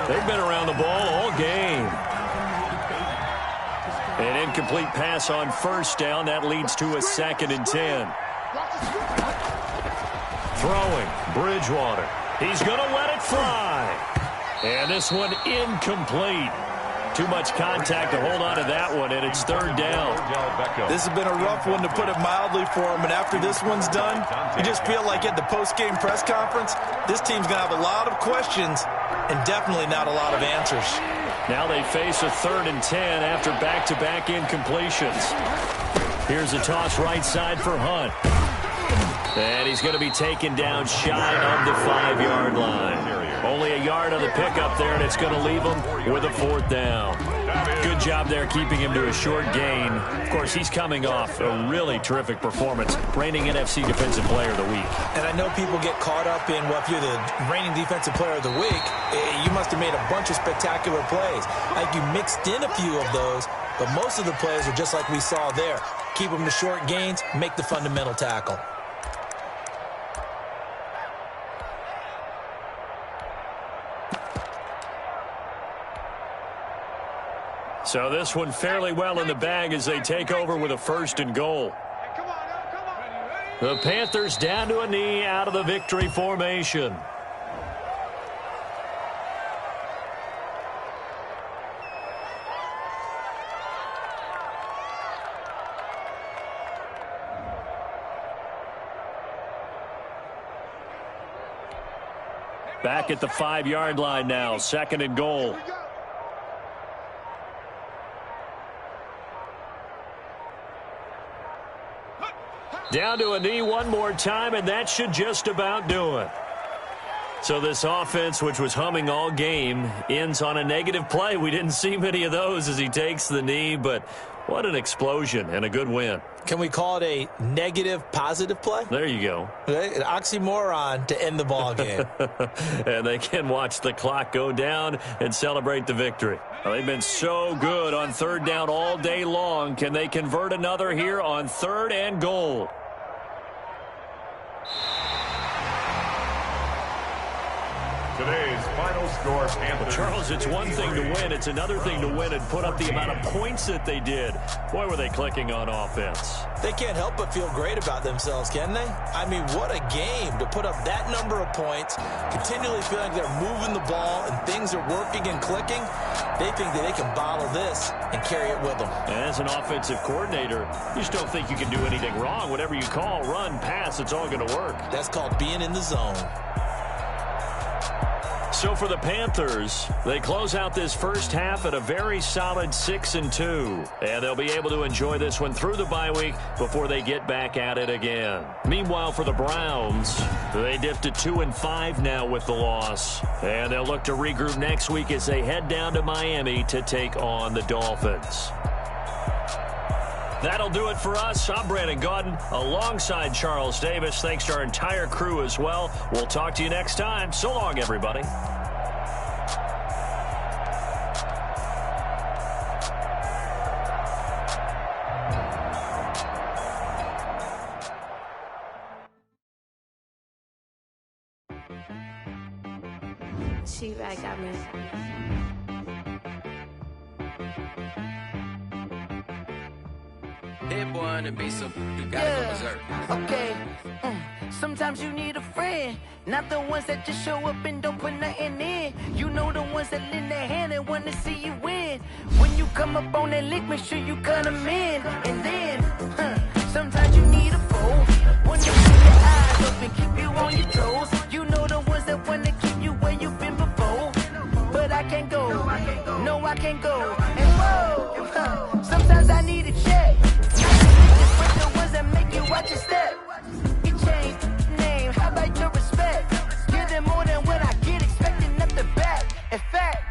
They've been around the ball all game. An incomplete pass on first down. That leads to a 2nd and 10. Throwing, Bridgewater. He's going to let it fly. And this one incomplete. Too much contact to hold on to that one, and it's third down. This has been a rough one, to put it mildly, for him. And after this one's done, you just feel like at the post-game press conference, this team's going to have a lot of questions and definitely not a lot of answers. Now they face a 3rd and 10 after back-to-back incompletions. Here's a toss right side for Hunt. And he's going to be taken down shy of the 5-yard line. Only a yard on the pickup there, and it's going to leave him with a 4th down. Good job there keeping him to a short gain. Of course, he's coming off a really terrific performance, reigning NFC Defensive Player of the Week. And I know people get caught up in, well, if you're the reigning Defensive Player of the Week, you must have made a bunch of spectacular plays. I think you mixed in a few of those, but most of the plays are just like we saw there. Keep them to short gains, make the fundamental tackle. So this one fairly well in the bag as they take over with a 1st and goal. The Panthers down to a knee out of the victory formation. Back at the 5-yard line now, 2nd and goal. Down to a knee one more time, and that should just about do it. So this offense, which was humming all game, ends on a negative play. We didn't see many of those as he takes the knee, but what an explosion and a good win. Can we call it a negative positive play? There you go. An oxymoron to end the ball game. And they can watch the clock go down and celebrate the victory. Well, they've been so good on third down all day long. Can they convert another here on 3rd and goal? Today's Final score, Panthers. Charles, it's one thing to win. It's another thing to win and put up the amount of points that they did. Boy, were they clicking on offense. They can't help but feel great about themselves, can they? I mean, what a game to put up that number of points, continually feeling like they're moving the ball and things are working and clicking. They think that they can bottle this and carry it with them. And as an offensive coordinator, you just don't think you can do anything wrong. Whatever you call, run, pass, it's all going to work. That's called being in the zone. So for the Panthers, they close out this first half at a very solid 6-2. And they'll be able to enjoy this one through the bye week before they get back at it again. Meanwhile, for the Browns, they dipped to 2-5 now with the loss. And they'll look to regroup next week as they head down to Miami to take on the Dolphins. That'll do it for us. I'm Brandon Gaudin alongside Charles Davis. Thanks to our entire crew as well. We'll talk to you next time. So long, everybody. She back got me. Hit boy on the beat, so you gotta go berserk. Okay. Sometimes you need a friend, not the ones that just show up and don't put nothing in. You know the ones that lend their hand and want to see you win. When you come up on that lick, make sure you cut them in. And then, sometimes you need a foe, one to keep your eyes open, keep you on your toes. You know the ones that want to keep you where you've been before. But I can't go, no I can't go. And whoa, sometimes I need a check. The ones that make you watch your step. You change name, how about your respect? Give them more than what I get, expecting up the back. In fact,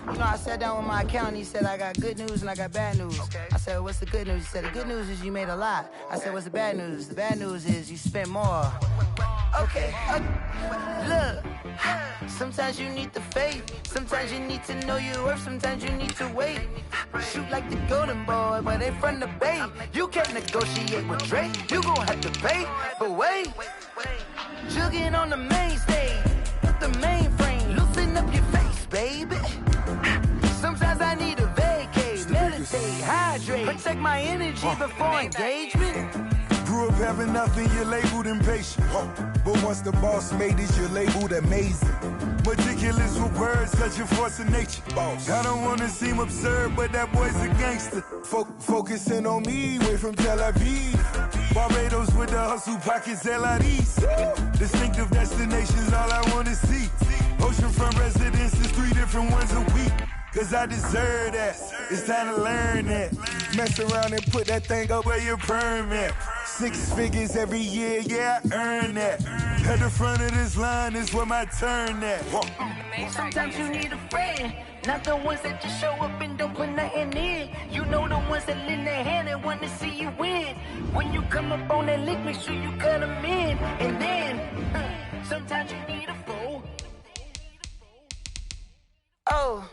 you know, I sat down with my accountant. He said, I got good news and I got bad news. Okay. I said, what's the good news? He said, the good news is you made a lot. I said, what's the bad news? The bad news is you spent more. Okay, look, sometimes you need the faith. Sometimes you need to know your worth. Sometimes you need to wait. Shoot like the golden boy, but they from the bay. You can't negotiate with Drake. You gon' have to pay. But wait, jugging on the main stage, the mainframe, loosen up your face, baby. Sometimes I need a vacate, meditate, hydrate, protect my energy before engagement. Grew up having nothing, you're labeled impatient. But once the boss made it, you're labeled amazing. Meticulous with words, such a force of nature. Boss. I don't wanna seem absurd, but that boy's a gangster. Focusing on me, way from Tel Aviv. Barbados with the hustle pockets, LIDs. Distinctive destinations, all I wanna see. Oceanfront residences, 3 different ones a week. Cause I deserve that, it's time to learn that. Mess around and put that thing up where your permit. 6 figures every year, yeah, I earn that. At the front of this line is where my turn at. Sometimes you need a friend, not the ones that just show up and don't put nothing in. You know the ones that lend their hand and want to see you win. When you come up on that lick, make sure you cut them in. And then, sometimes you need a foe. Oh.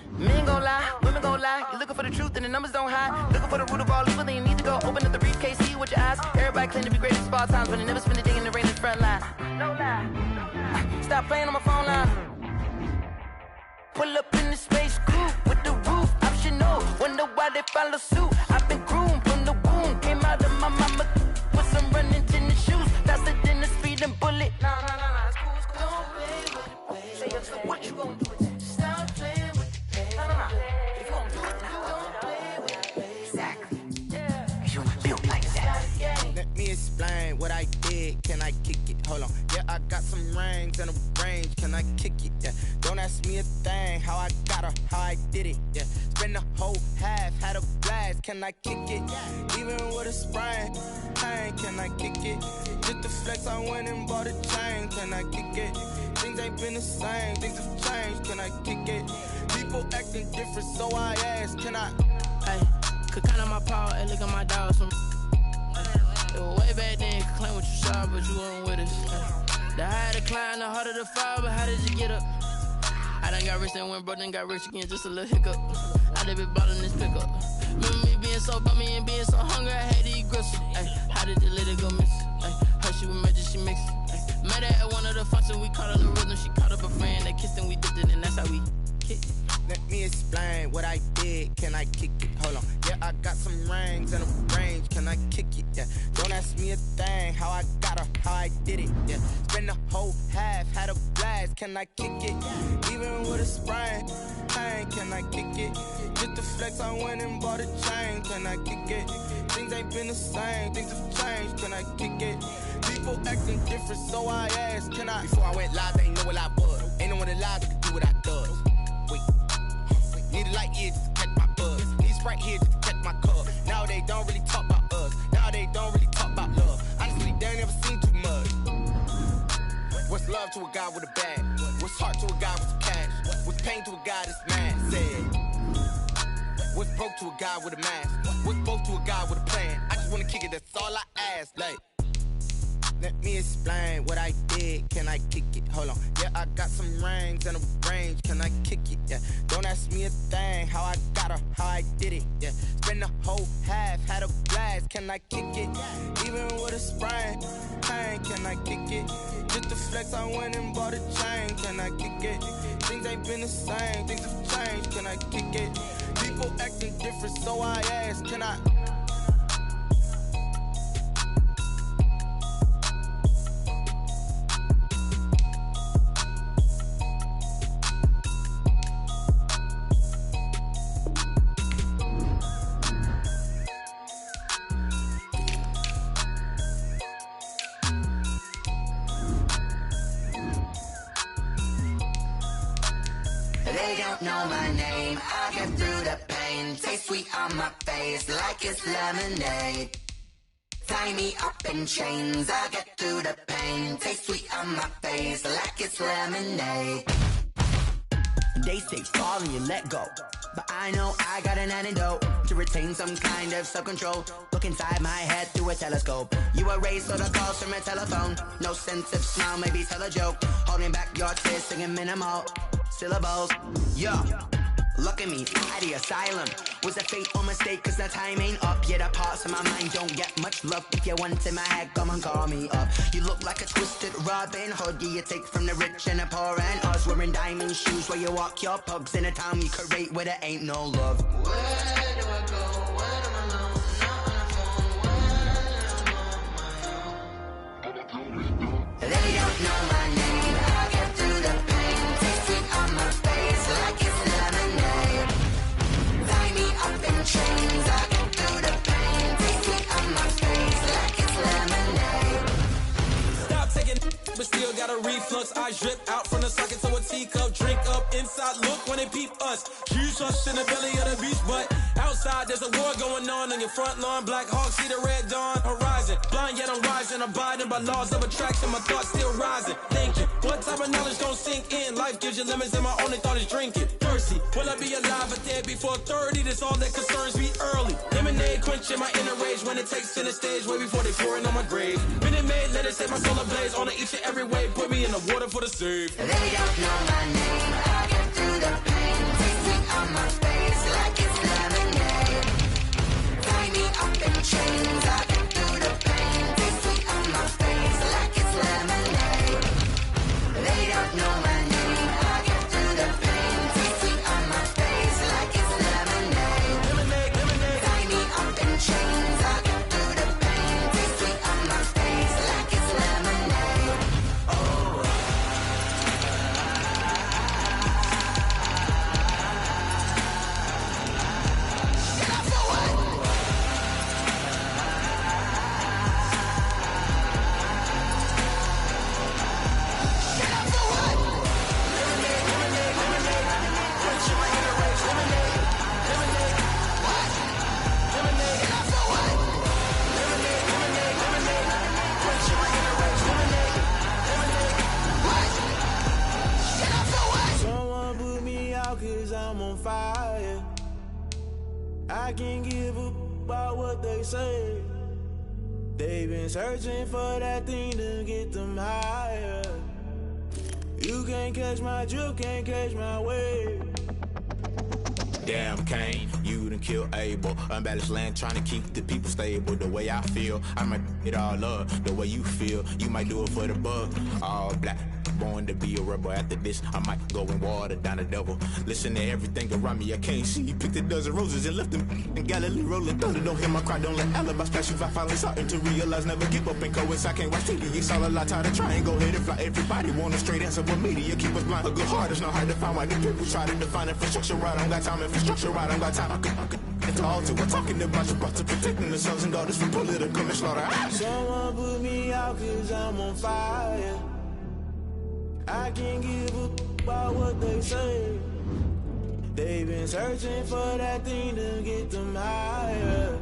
Men gon' lie, women gon' lie. You're looking for the truth and the numbers don't hide. Looking for the root of all evil, then you need to go open up the briefcase, see with your eyes. Everybody claim to be greatest of all times, but they never spend a day in the rain in the front line. No lie. Stop playing on my phone line. Pull up in the space coupe with the roof optional. Wonder why they follow suit. I've been groomed from the womb. Came out of my mama with some running tennis shoes. Faster than the speeding bullet. No, it's cool, it's cool. Don't play with it, baby. Say, what you gon' do with it? Stop playing with it. No. If you gon' do it now, don't play with it, baby. Exactly. Yeah. You built like that. Let me explain what I did. Can I kick it? Hold on. Yeah, I got some rings and a range. Can I kick it? Yeah. Don't ask me a thing. How I got her, how I did it. Yeah. Spend the whole half, had a blast. Can I kick it? Even with a sprain. Hey, can I kick it? Just the flex, I went and bought a chain. Can I kick it? Things ain't been the same. Things have changed. Can I kick it? People acting different, so I ask, can I? Hey, could count on my power and look at my dogs from. It was way back then, could claim what you saw, but you weren't with us. The higher the climb, the harder the fall, but how did you get up? I done got rich and went broke, then got rich again, just a little hiccup. I done been ballin' this pickup. Remember me being so bummy and being so hungry, I had to eat gristle. Ay, how did the lady go miss? Ay, her she was magic, she mixed. Met her at one of the functions, we caught up the rhythm. She caught up a friend, they kissed and we dipped it, and that's how we kicked it. Let me explain what I did. Can I kick it? Hold on. Yeah, I got some rings and a range. Can I kick it? Yeah. Don't ask me a thing. How I got her, how I did it. Yeah. Spend the whole half, had a blast. Can I kick it? Even with a sprain. Hey, can I kick it? Just the flex, I went and bought a chain. Can I kick it? Things ain't been the same. Things have changed. Can I kick it? People acting different, so I asked. Can I? Before I went live, they ain't know what I was. Ain't no one alive that could do what I does. Wait. Need a light here just to catch my buzz. Need Sprite here just to catch my cup. Now they don't really talk about us. Now they don't really talk about love. Honestly, they ain't never seen too much. What's love to a guy with a bag? What's heart to a guy with cash? What's pain to a guy that's mad? Said. What's broke to a guy with a mask? What's both to a guy with a plan? I just wanna kick it, that's all I ask. Like, let me explain what I did. Can I kick it? Hold on. Yeah, I got some rings and a range. Can I kick it? Yeah. Don't ask me a thing. How I got her, how I did it. Yeah. Spend the whole half, had a blast. Can I kick it? Even with a sprain. Hey, can I kick it? Just the flex, I went and bought a chain. Can I kick it? Things ain't been the same. Things have changed. Can I kick it? People acting different, so I ask. Can I? They don't know my name, I get through the pain. Taste sweet on my face like it's lemonade. Tie me up in chains, I get through the pain. Taste sweet on my face like it's lemonade. They say fall and you let go, but I know I got an antidote to retain some kind of self-control. Look inside my head through a telescope. You erase all the calls from a telephone. No sense of smile, maybe tell a joke. Holding back your tears, singing minimal syllables. Yeah, look at me, at the asylum. Was a fate or mistake, cause the time ain't up. Yet the parts of my mind don't get much love. If you want in my head, come and call me up. You look like a twisted Robin Hood. Yeah, you take from the rich and the poor and us. Wearing diamond shoes where you walk your pugs in a town you create where there ain't no love. Where do I go? Where am I alone? Not on the phone. Where am I on my own? They don't know my name. I get through the pain. Taste sweet on my face like it's lemonade. Tie me up in chains. I get through the pain. Taste sweet on my face like it's lemonade. Stop taking, but still got a reflux. I drip out from the socket to a teacup. Drink up inside, look when they peep us. Choose us in the belly of the beast, but outside there's a war going on your front lawn. Black Hawk, see the red dawn horizon. Blind yet I'm rising, abiding by laws of attraction. My thoughts still rising, thinking what type of knowledge don't sink in. Life gives you limits and my only thought is drinking. Thirsty, will I be alive or dead before 30? That's all that concerns me early. Lemonade quenching my inner rage when it takes center stage way before they pour it on my grave. Minute Maid, let it set my soul ablaze on each and every way. Put me in the water for the save. They don't know my name, I get through the pain. Taste sweet on my face like it's lemonade. Tie me up in chains, I get through the pain. Taste sweet on my face like it's lemonade. They don't know my name, I get through the pain. Taste sweet on my face like it's lemonade. Tie me up in chains, I get through the pain. Taste sweet on my face like it's lemonade. Oh. Someone put me out cause I'm on fire. I can't give up about what they say. They've been searching for that thing to get them higher. You can't catch my drift, can't catch my wave. damn Cain. You done killed Abel. Unbalanced land trying to keep the people stable. The way I feel, I might it all up. The way you feel, you might do it for the bug. All black, born to be a rebel. After this, I might go and water down the devil. Listen to everything around me, I can't see. Picked a dozen roses and left them in Galilee rolling thunder. Don't hear my cry, don't let alibis flash. If I finally starting to realize, never give up and coincide. I can't watch TV, it's all a lot. Tired of trying, go ahead and fly. Everybody want a straight answer, but media keep us blind. A good heart is not hard to find. Why the people try to define infrastructure right? I don't got time. Infrastructure right, I don't got time. I could it's all to we're talking about protecting the sons and daughters from political and slaughter. Someone put me out 'cause I'm on fire. I can't give a about what they say. They've been searching for that thing to get them higher.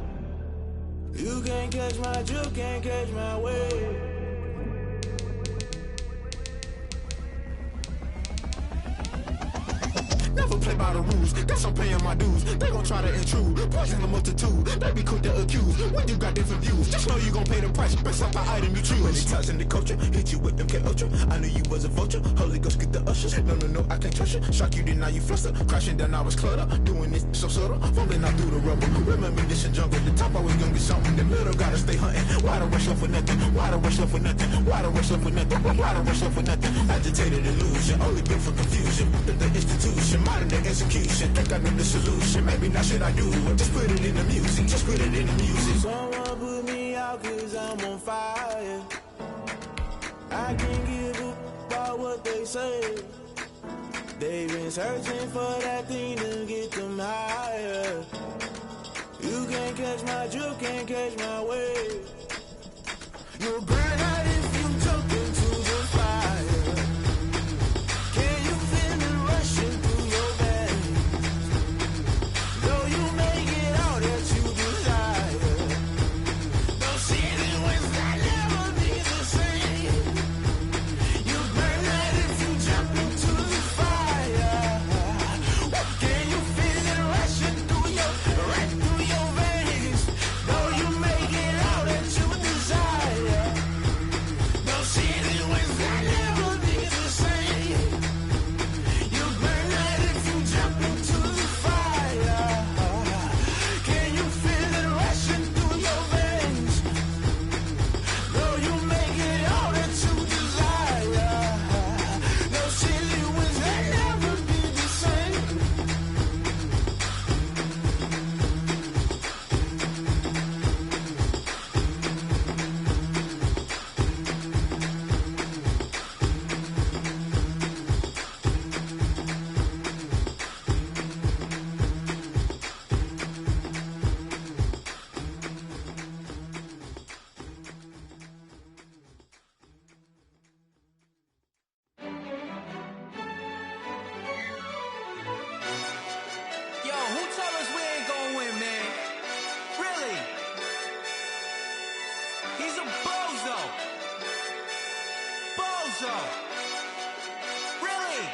You can't catch my drift, can't catch my wave. Never play by the rules, guess I'm paying my dues. They gon' try to intrude, poison the multitude. They be quick to accuse, when you got different views. Just know you gon' pay the price, based off the item you choose. When it touching the culture, hit you with MK Ultra. I knew you was a vulture, Holy Ghost get the ushers. No, I can't trust you. Shock you, then now you fluster. Crashing down, I was clutter. Doing this so subtle, fumbling out through the rubble. Remember this in jungle, the top always gonna be something. The middle gotta stay hunting. Why the rush left for nothing? Why the rush left for nothing? Why the rush left for nothing? Why the rush left for nothing? Agitated illusion, only built for confusion. The institution, modern day execution. Think I know the solution. Maybe not should I do it? Just put it in the music. Just put it in the music. Someone put me out 'cause I'm on fire. I can't give a about what they say. They've been searching for that thing to get them higher. You can't catch my drift, can't catch my wave. You'll burn out if you jump into the fire. Can you feel it rushing through your veins? Though you make it all that you desire. Those feelings will never be the same. You burn out if you jump into the fire. Can you feel it rushing through right through your veins? Though you make it all that you desire. Those feelings will never be the same. You burn out if you jump into the fire. Can you feel it rushing through your veins? Though you make it all that you desire. Those feelings will never be the same. Yo, who told us we ain't gonna win, man? Really? He's a bozo. Bozo. Really?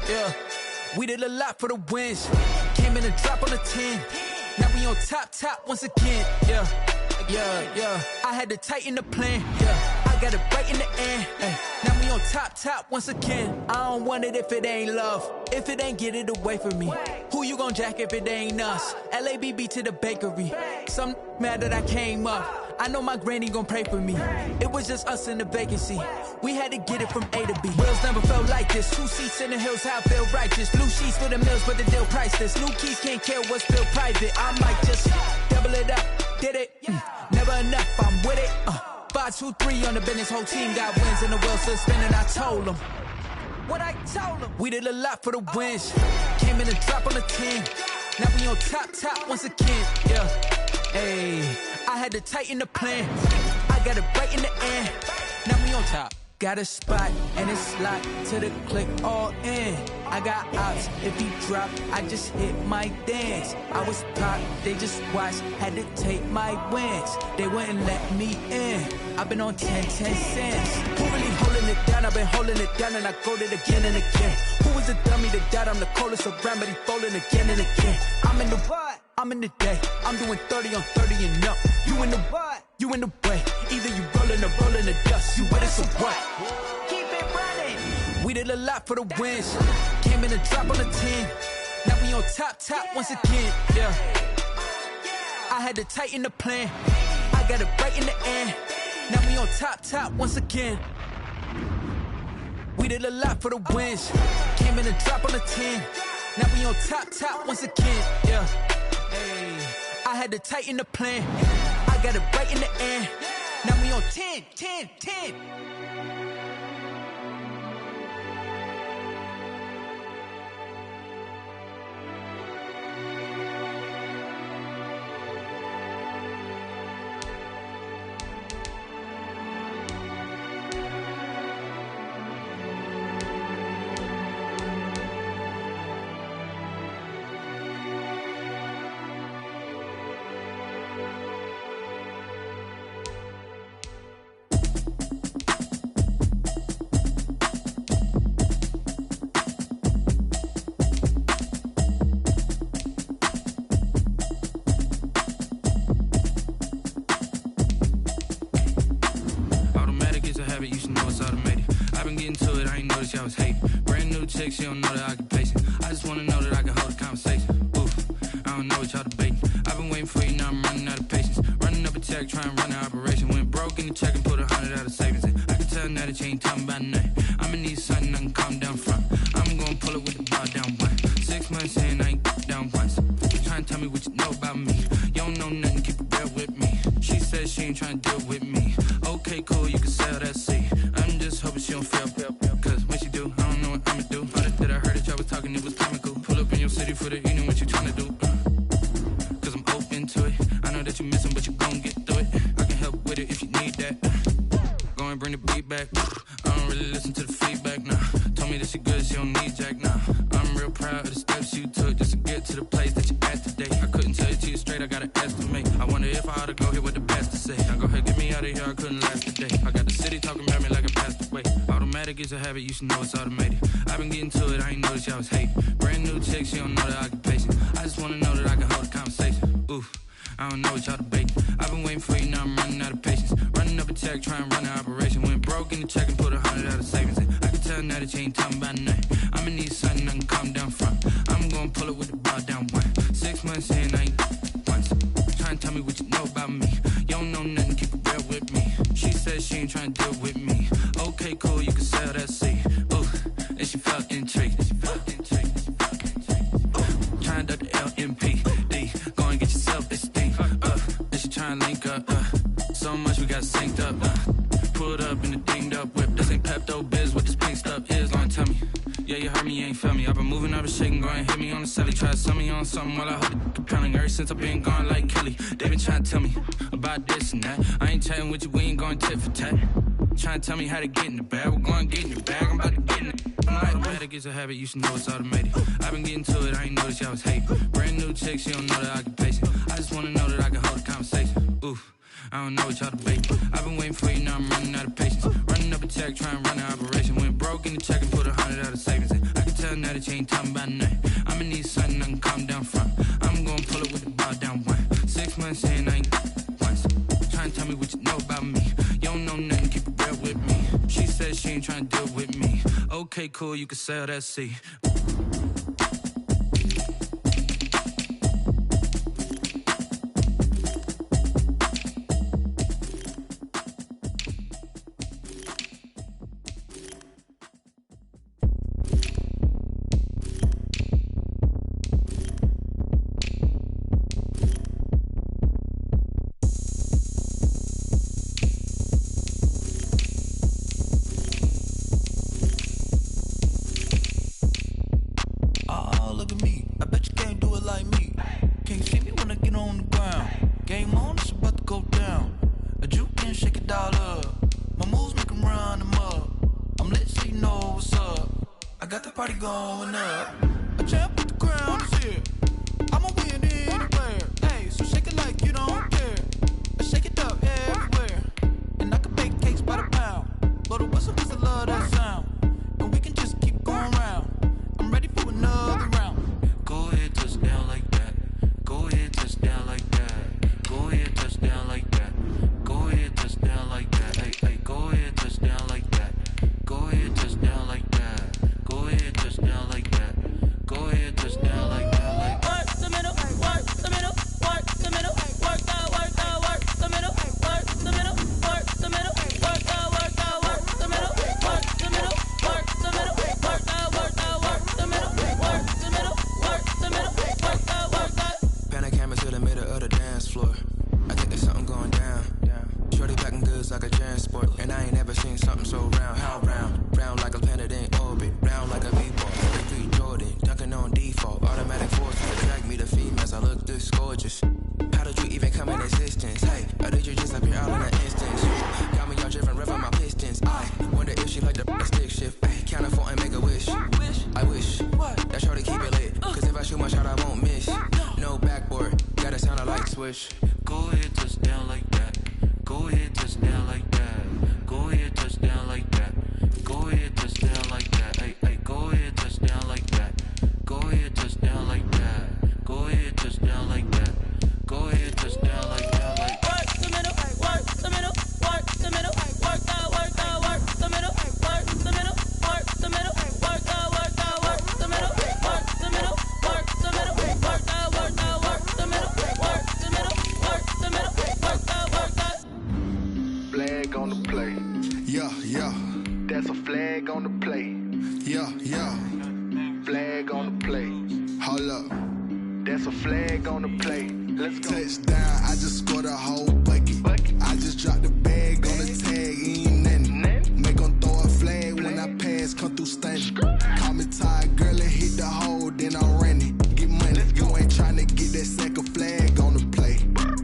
Yeah, we did a lot for the wins. Came in a drop on the 10. Now we on top once again. Yeah. I had to tighten the plan. Yeah, I got it right in the end. Ay. Now we on top once again. I don't want it if it ain't love. If it ain't, get it away from me. Who you gon' jack if it ain't us? LABB to the bakery. Some mad that I came up. I know my granny gon' pray for me. It was just us in the vacancy. We had to get it from A to B. Wheels never felt like this. 2 seats in the hills, how I feel righteous. Blue sheets for the mills, but the deal priceless. New keys can't care what's still private. I might just double it up. Did it? Never enough, I'm with it. 5, 2, 3 on the business. Whole team got wins and the wheels still spinning. I told them what I told them. We did a lot for the wins. Came in and drop on the 10. Now we on top once again. Yeah. Hey, I had to tighten the plan. I got it right in the end. Now we on top. Got a spot and it's locked to the click all in. I got ops, if he drop, I just hit my dance. I was top, they just watched, had to take my wins. They wouldn't let me in. I've been on 10 cents. Who really holding it down? I've been holding it down and I go it again and again. Who was the dummy that died? I'm the coldest around, but he folding again and again. I'm in the what? I'm in the day. I'm doing 30 on 30 and up. You in the what? You in the way. Either you rolling or rolling the dust. You with us or what? Keep it running. We did a lot for the wins. Came in a drop on the 10. Now we on top once again. Yeah. I had to tighten the plan. I got it right in the end. Now we on top once again. We did a lot for the wins. Came in a drop on the 10. Now we on top once again. Yeah. Hey. I had to tighten the plan. I got it right in the end. Now we on 10. I was hating. Brand new chick, she don't know the occupation. I just wanna know that I can hold a conversation. Oof, I don't know what y'all debating. I've been waiting for you, now I'm running out of patience. Running up a check, trying to run an operation. Went broke in the check and put 100 out of savings in. I can tell now that you ain't talking about nothing. I'ma need something I can calm down from. I'm gonna pull it with the bar down one. 6 months in, I ain't down once. Trying to tell me what you know about me. You don't know nothing, keep it real with me. She said she ain't trying to deal with me. Okay, cool, you can sell that seat. I'm just hoping she don't feel. Cause when she do, I don't know what I'ma do. All that I heard that y'all was talking, it was comical. Pull up in your city for the evening, what you tryna do? Cause I'm open to it. I know that you missing, but you gon' get through it. I can help with it if you need that. Go and bring the beat back. I don't really listen to the feedback, nah. Told me that she good, she don't need jack, nah. I'm real proud of the steps you took just to get to the place that you at today. I couldn't tell it to you straight, I gotta estimate. I wonder if I ought to go here with the best to say. Now go ahead, get me out of here, I couldn't last today. I got the city talking about me like I passed away. Automatic is a habit, you should know it's automated. I've been getting to it, I ain't noticed y'all was hating. Brand new chick, she don't know the occupation. I just wanna know that I can hold a conversation. Oof, I don't know what y'all debating. I've been waiting for you, now I'm running out of patience. Running up a check, trying to run an operation. Went broke in the check and put 100 out of savings in. I can tell now that you ain't talking about nothing. I'ma need something I can calm down from. I'm gonna pull it with the bar down one. 6 months in, I ain't once. Trying to tell me what you know about me. You don't know nothing, keep it real with me. She said she ain't trying to deal with me. Okay, cool, you can sell that seat. Ooh, and she felt intrigued. Trying to duck the LMPD. Go and get your self-esteem. And she trying to link up. So much we got synced up. Pulled up in the dinged up whip. This ain't Pepto-Biz, what this pink stuff is. Long tell me. Yeah, you heard me, you ain't felt me. I've been moving, I've been shaking, go and hit me on the celly. Try to sell me on something while I hold it compelling. Ever since I've been gone like Kelly. They been trying to tell me about this and that. I ain't chatting with you, we ain't going tit for tat. Trying to tell me how to get in the bag. We're going to get in the bag, I'm about to get in it. Automatic is a habit, you should know it's automated. I've been getting to it, I ain't noticed y'all was hating. Brand new chick, she don't know the occupation. I just wanna know that I can hold a conversation. Oof, I don't know what y'all debating. I've been waiting for you, now I'm running out of patience. Running up a check, trying to run an operation. Went broke in the check and put 100 out of savings in. I can tell now that you ain't talking about nothing. I'ma need something I can calm down from. I'm gonna pull it with the bar down one. 6 months in, I ain't once. Trying to tell me what you know about me. You don't know nothing, keep it real with me. She said she ain't trying to deal with me. Okay, cool, you can sell that seat. Going up, a champ with the crown is here. I'ma win anywhere. Hey, so shake it like you don't care. I shake it up everywhere. And I can bake cakes by the pound. Blow the whistle 'cause I love that sound. And we can just keep going round. I'm ready for another round. Go ahead, touch down like that. Go ahead, touch down like that. Go ahead, touch down like that. Go ahead, touch down like that. Hey, hey, go ahead, touch down like that. Go ahead, touch down like that. swish. Go ahead, touchdown like that. Go ahead, touchdown like that. Go ahead, touchdown like that. Go ahead, touchdown like that. Hey, hey, go ahead, touchdown like that. Go ahead, touchdown like that. Go ahead, touchdown like that. Go ahead, touchdown like that. Like work the middle, work the middle, work the middle, work out, work out, work the middle, work the middle, work the middle, work out, work out, work the middle, work the middle, work the middle, work out, work out, work the middle, work the middle, work the middle, work out, work out. Flag on the play. Yeah, yeah. That's a flag on the play. Yeah, yeah. Flag on the play. Hold up. That's a flag on the play. Let's go. Touchdown, I just scored a whole bucket. I just dropped the bag on the tag, ain't nothing. Make 'em throw a flag when I pass, come through stunning. Call me tired, girl, and hit the hole, then I'm running. Get money, you ain't tryna get that second flag on the play.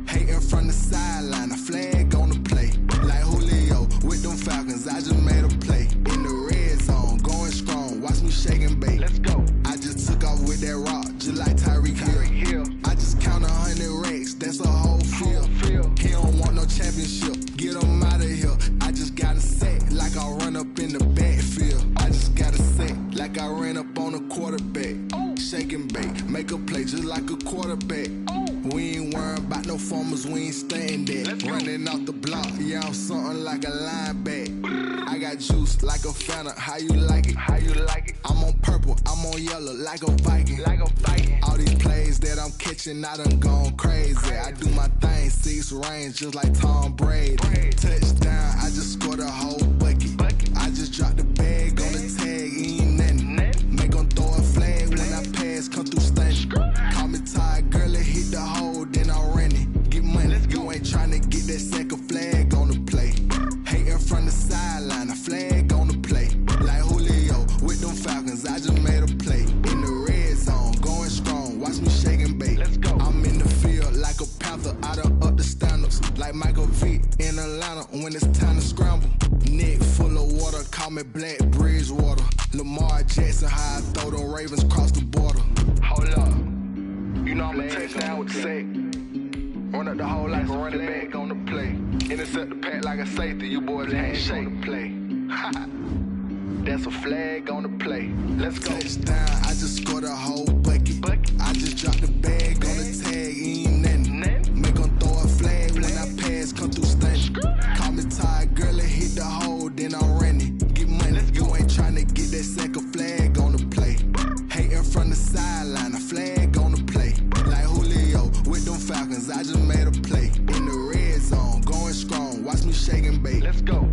Hating from the sideline, a flag on the play. Like Julio with them Falcons, I just made a play. In the red zone, going strong, watch me shake and bake. Let's go. I just took off with that rock, just like Tyreek Hill. I just count 100 racks, that's a whole field. He don't want no championship, get him out of here. I just got a set, like I run up in the backfield. I just got a set, like I ran up on a quarterback. Shake and bake, make a play just like a quarterback. We ain't worrying about no formers, we ain't staying there. Running off the block, yeah, I'm something like a linebacker. I got juice like a Fanta, how you like it? How you like it? I'm on purple, I'm on yellow, like a Viking. Like a Viking. All these plays that I'm catching, I done gone crazy. I do my thing, 6 range, just like Tom Brady. Touchdown, I just scored a whole bucket. I just dropped the bag on the tag, ain't nothing. Make 'em throw a flag when I pass, come through stunning. Call me tired, girl, and hit the hole, then I'm running. Get money, you ain't tryna get that second flag on the play. Hating from the sideline, a flag on the play. Like Julio with them Falcons, I just made a play. In the red zone, going strong, watch me shake and bake. Let's go. I'm in the field like a Panther, I done up the standards. Like Michael Vick in Atlanta when it's time to scramble. Neck full of water, call me Black Bridgewater. Lamar Jackson, how I throw them Ravens across the border. Hold up. You know I'm a touchdown with the sack. Run up the hole like a running back on the play. Intercept the pack like a safety. You boys ain't shake the play. That's a flag on the play. Let's go. Touchdown, I just scored a whole bucket. I just dropped the bag on the tag, ain't nothing. Make 'em throw a flag when I pass, come through stunning. Call me tired, girl, and hit the hole, then I'm running. Get money, you ain't tryna get that second flag on the play. Hating from the sideline, a flag on the play. Like Julio with them Falcons, I just made a play. In the red zone, going strong, watch me shake and bake. Let's go.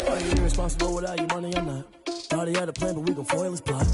Are you irresponsible without your money or not? Thought he had a plan, but we gon' foil his plot.